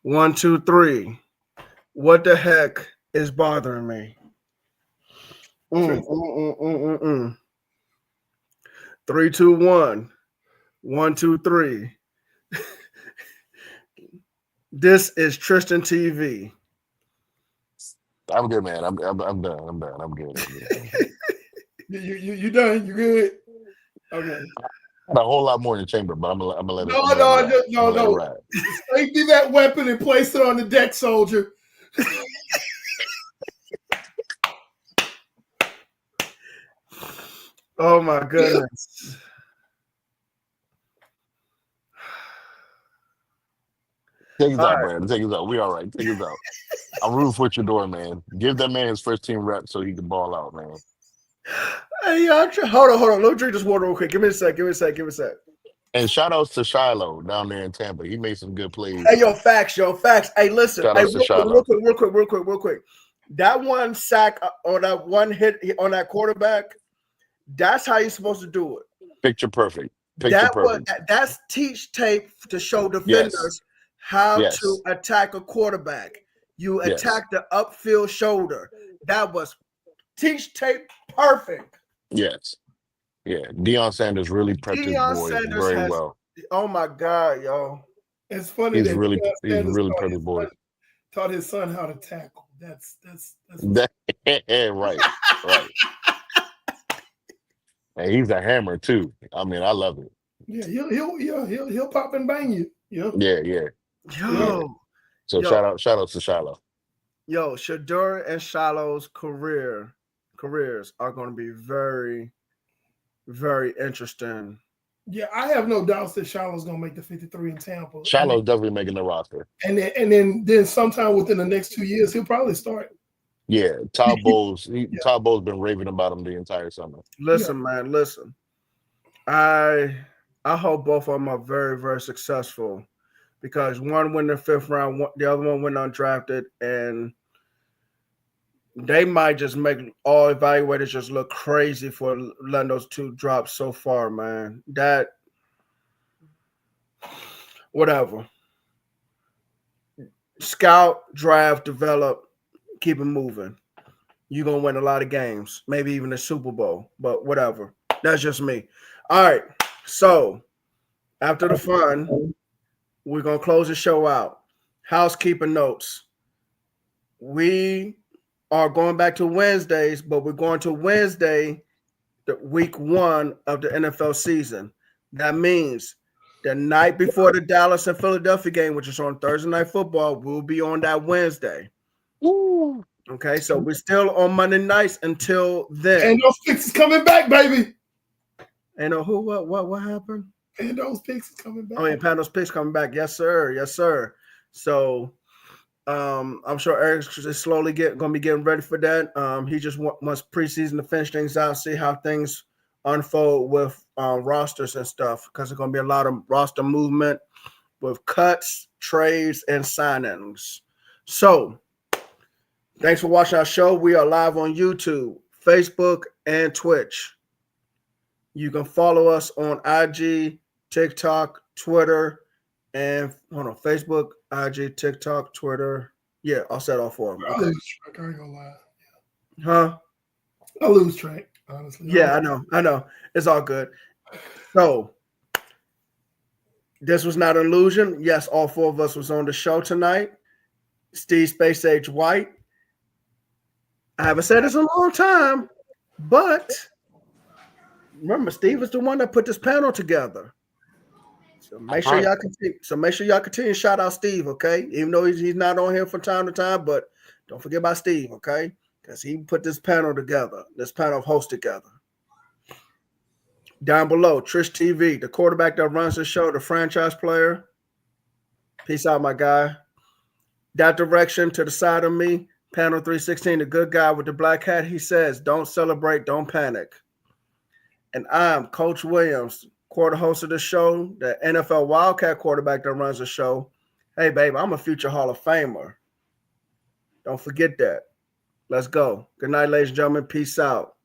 1, 2, 3. What the heck is bothering me? 3, 2, 1. 1, 2, 3. This is Tristan TV. I'm good, man. I'm done. I'm done. I'm good. You done? You good? Okay. A whole lot more in the chamber, but I'm gonna let it. No. Safety that weapon and place it on the deck, soldier. Oh my goodness. Take us out, Brad. Take us out. We all right. Take us out. I'm rooting for what you're doing, man. Give that man his first team rep so he can ball out, man. Hey, hold on. Let me drink this water real quick. Give me a sec. And shout outs to Shiloh down there in Tampa. He made some good plays. Hey, facts. Hey, listen. Shout outs to Shiloh. Real quick. That one sack or that one hit on that quarterback, that's how you're supposed to do it. Picture perfect. That's teach tape to show defenders how to attack a quarterback. You attack the upfield shoulder. That was teach tape perfect. Yes. Yeah. Deion Sanders really prepped his boys very well. Oh my God, yo. It's funny he's really prepped his boys. Taught his son how to tackle. That's right. And he's a hammer too. I mean, I love it. Yeah, he'll pop and bang you. Yeah. So shout out to Shiloh. Yo, Shedeur and Shiloh's careers are going to be very, very interesting. Yeah, I have no doubts that Shiloh's going to make the 53 in Tampa. Shiloh's definitely making the roster. And then sometime within the next 2 years, he'll probably start. Yeah, Todd Bowles. Todd Bowles been raving about him the entire summer. Listen, man, listen. I hope both of them are very, very successful because one went in the 5th round, the other one went undrafted, and they might just make all evaluators just look crazy for letting those two drop so far, man. That whatever. Scout, draft, develop, keep it moving. You're going to win a lot of games, maybe even a Super Bowl, but whatever. That's just me. All right. So after the fun, we're going to close the show out. Housekeeping notes. We are going back to Wednesdays, but we're going to Wednesday, the week 1 of the NFL season. That means the night before the Dallas and Philadelphia game, which is on Thursday Night Football, we'll be on that Wednesday. Ooh. Okay, so we're still on Monday nights until then. And those picks is coming back, baby. And who? What happened? And those picks is coming back. Oh, yeah, Pando's picks coming back. Yes, sir. So, I'm sure Eric's is slowly going to be getting ready for that. He just wants preseason to finish things out, see how things unfold with rosters and stuff, because there's going to be a lot of roster movement with cuts, trades, and signings. So, thanks for watching our show. We are live on YouTube, Facebook, and Twitch. You can follow us on IG, TikTok, Twitter, and hold on, Facebook, IG, TikTok, Twitter. Yeah, I'll set all four of them. I Okay. lose track. I ain't gonna lie. Huh? I lose track, honestly. Yeah, I know. It's all good. So this was not an illusion. Yes, all four of us was on the show tonight. Steve Space Age White. I haven't said this in a long time, but remember, Steve is the one that put this panel together. So make sure y'all continue to shout out Steve, okay? Even though he's not on here from time to time, but don't forget about Steve, okay? Because he put this panel together, this panel of hosts together. Down below, Trish TV, the quarterback that runs the show, the franchise player. Peace out, my guy. That direction to the side of me, panel 316, the good guy with the black hat, he says, don't celebrate, don't panic. And I'm Coach Williams, quarter host of the show, the NFL Wildcat quarterback that runs the show. Hey, babe, I'm a future Hall of Famer. Don't forget that. Let's go. Good night, ladies and gentlemen. Peace out.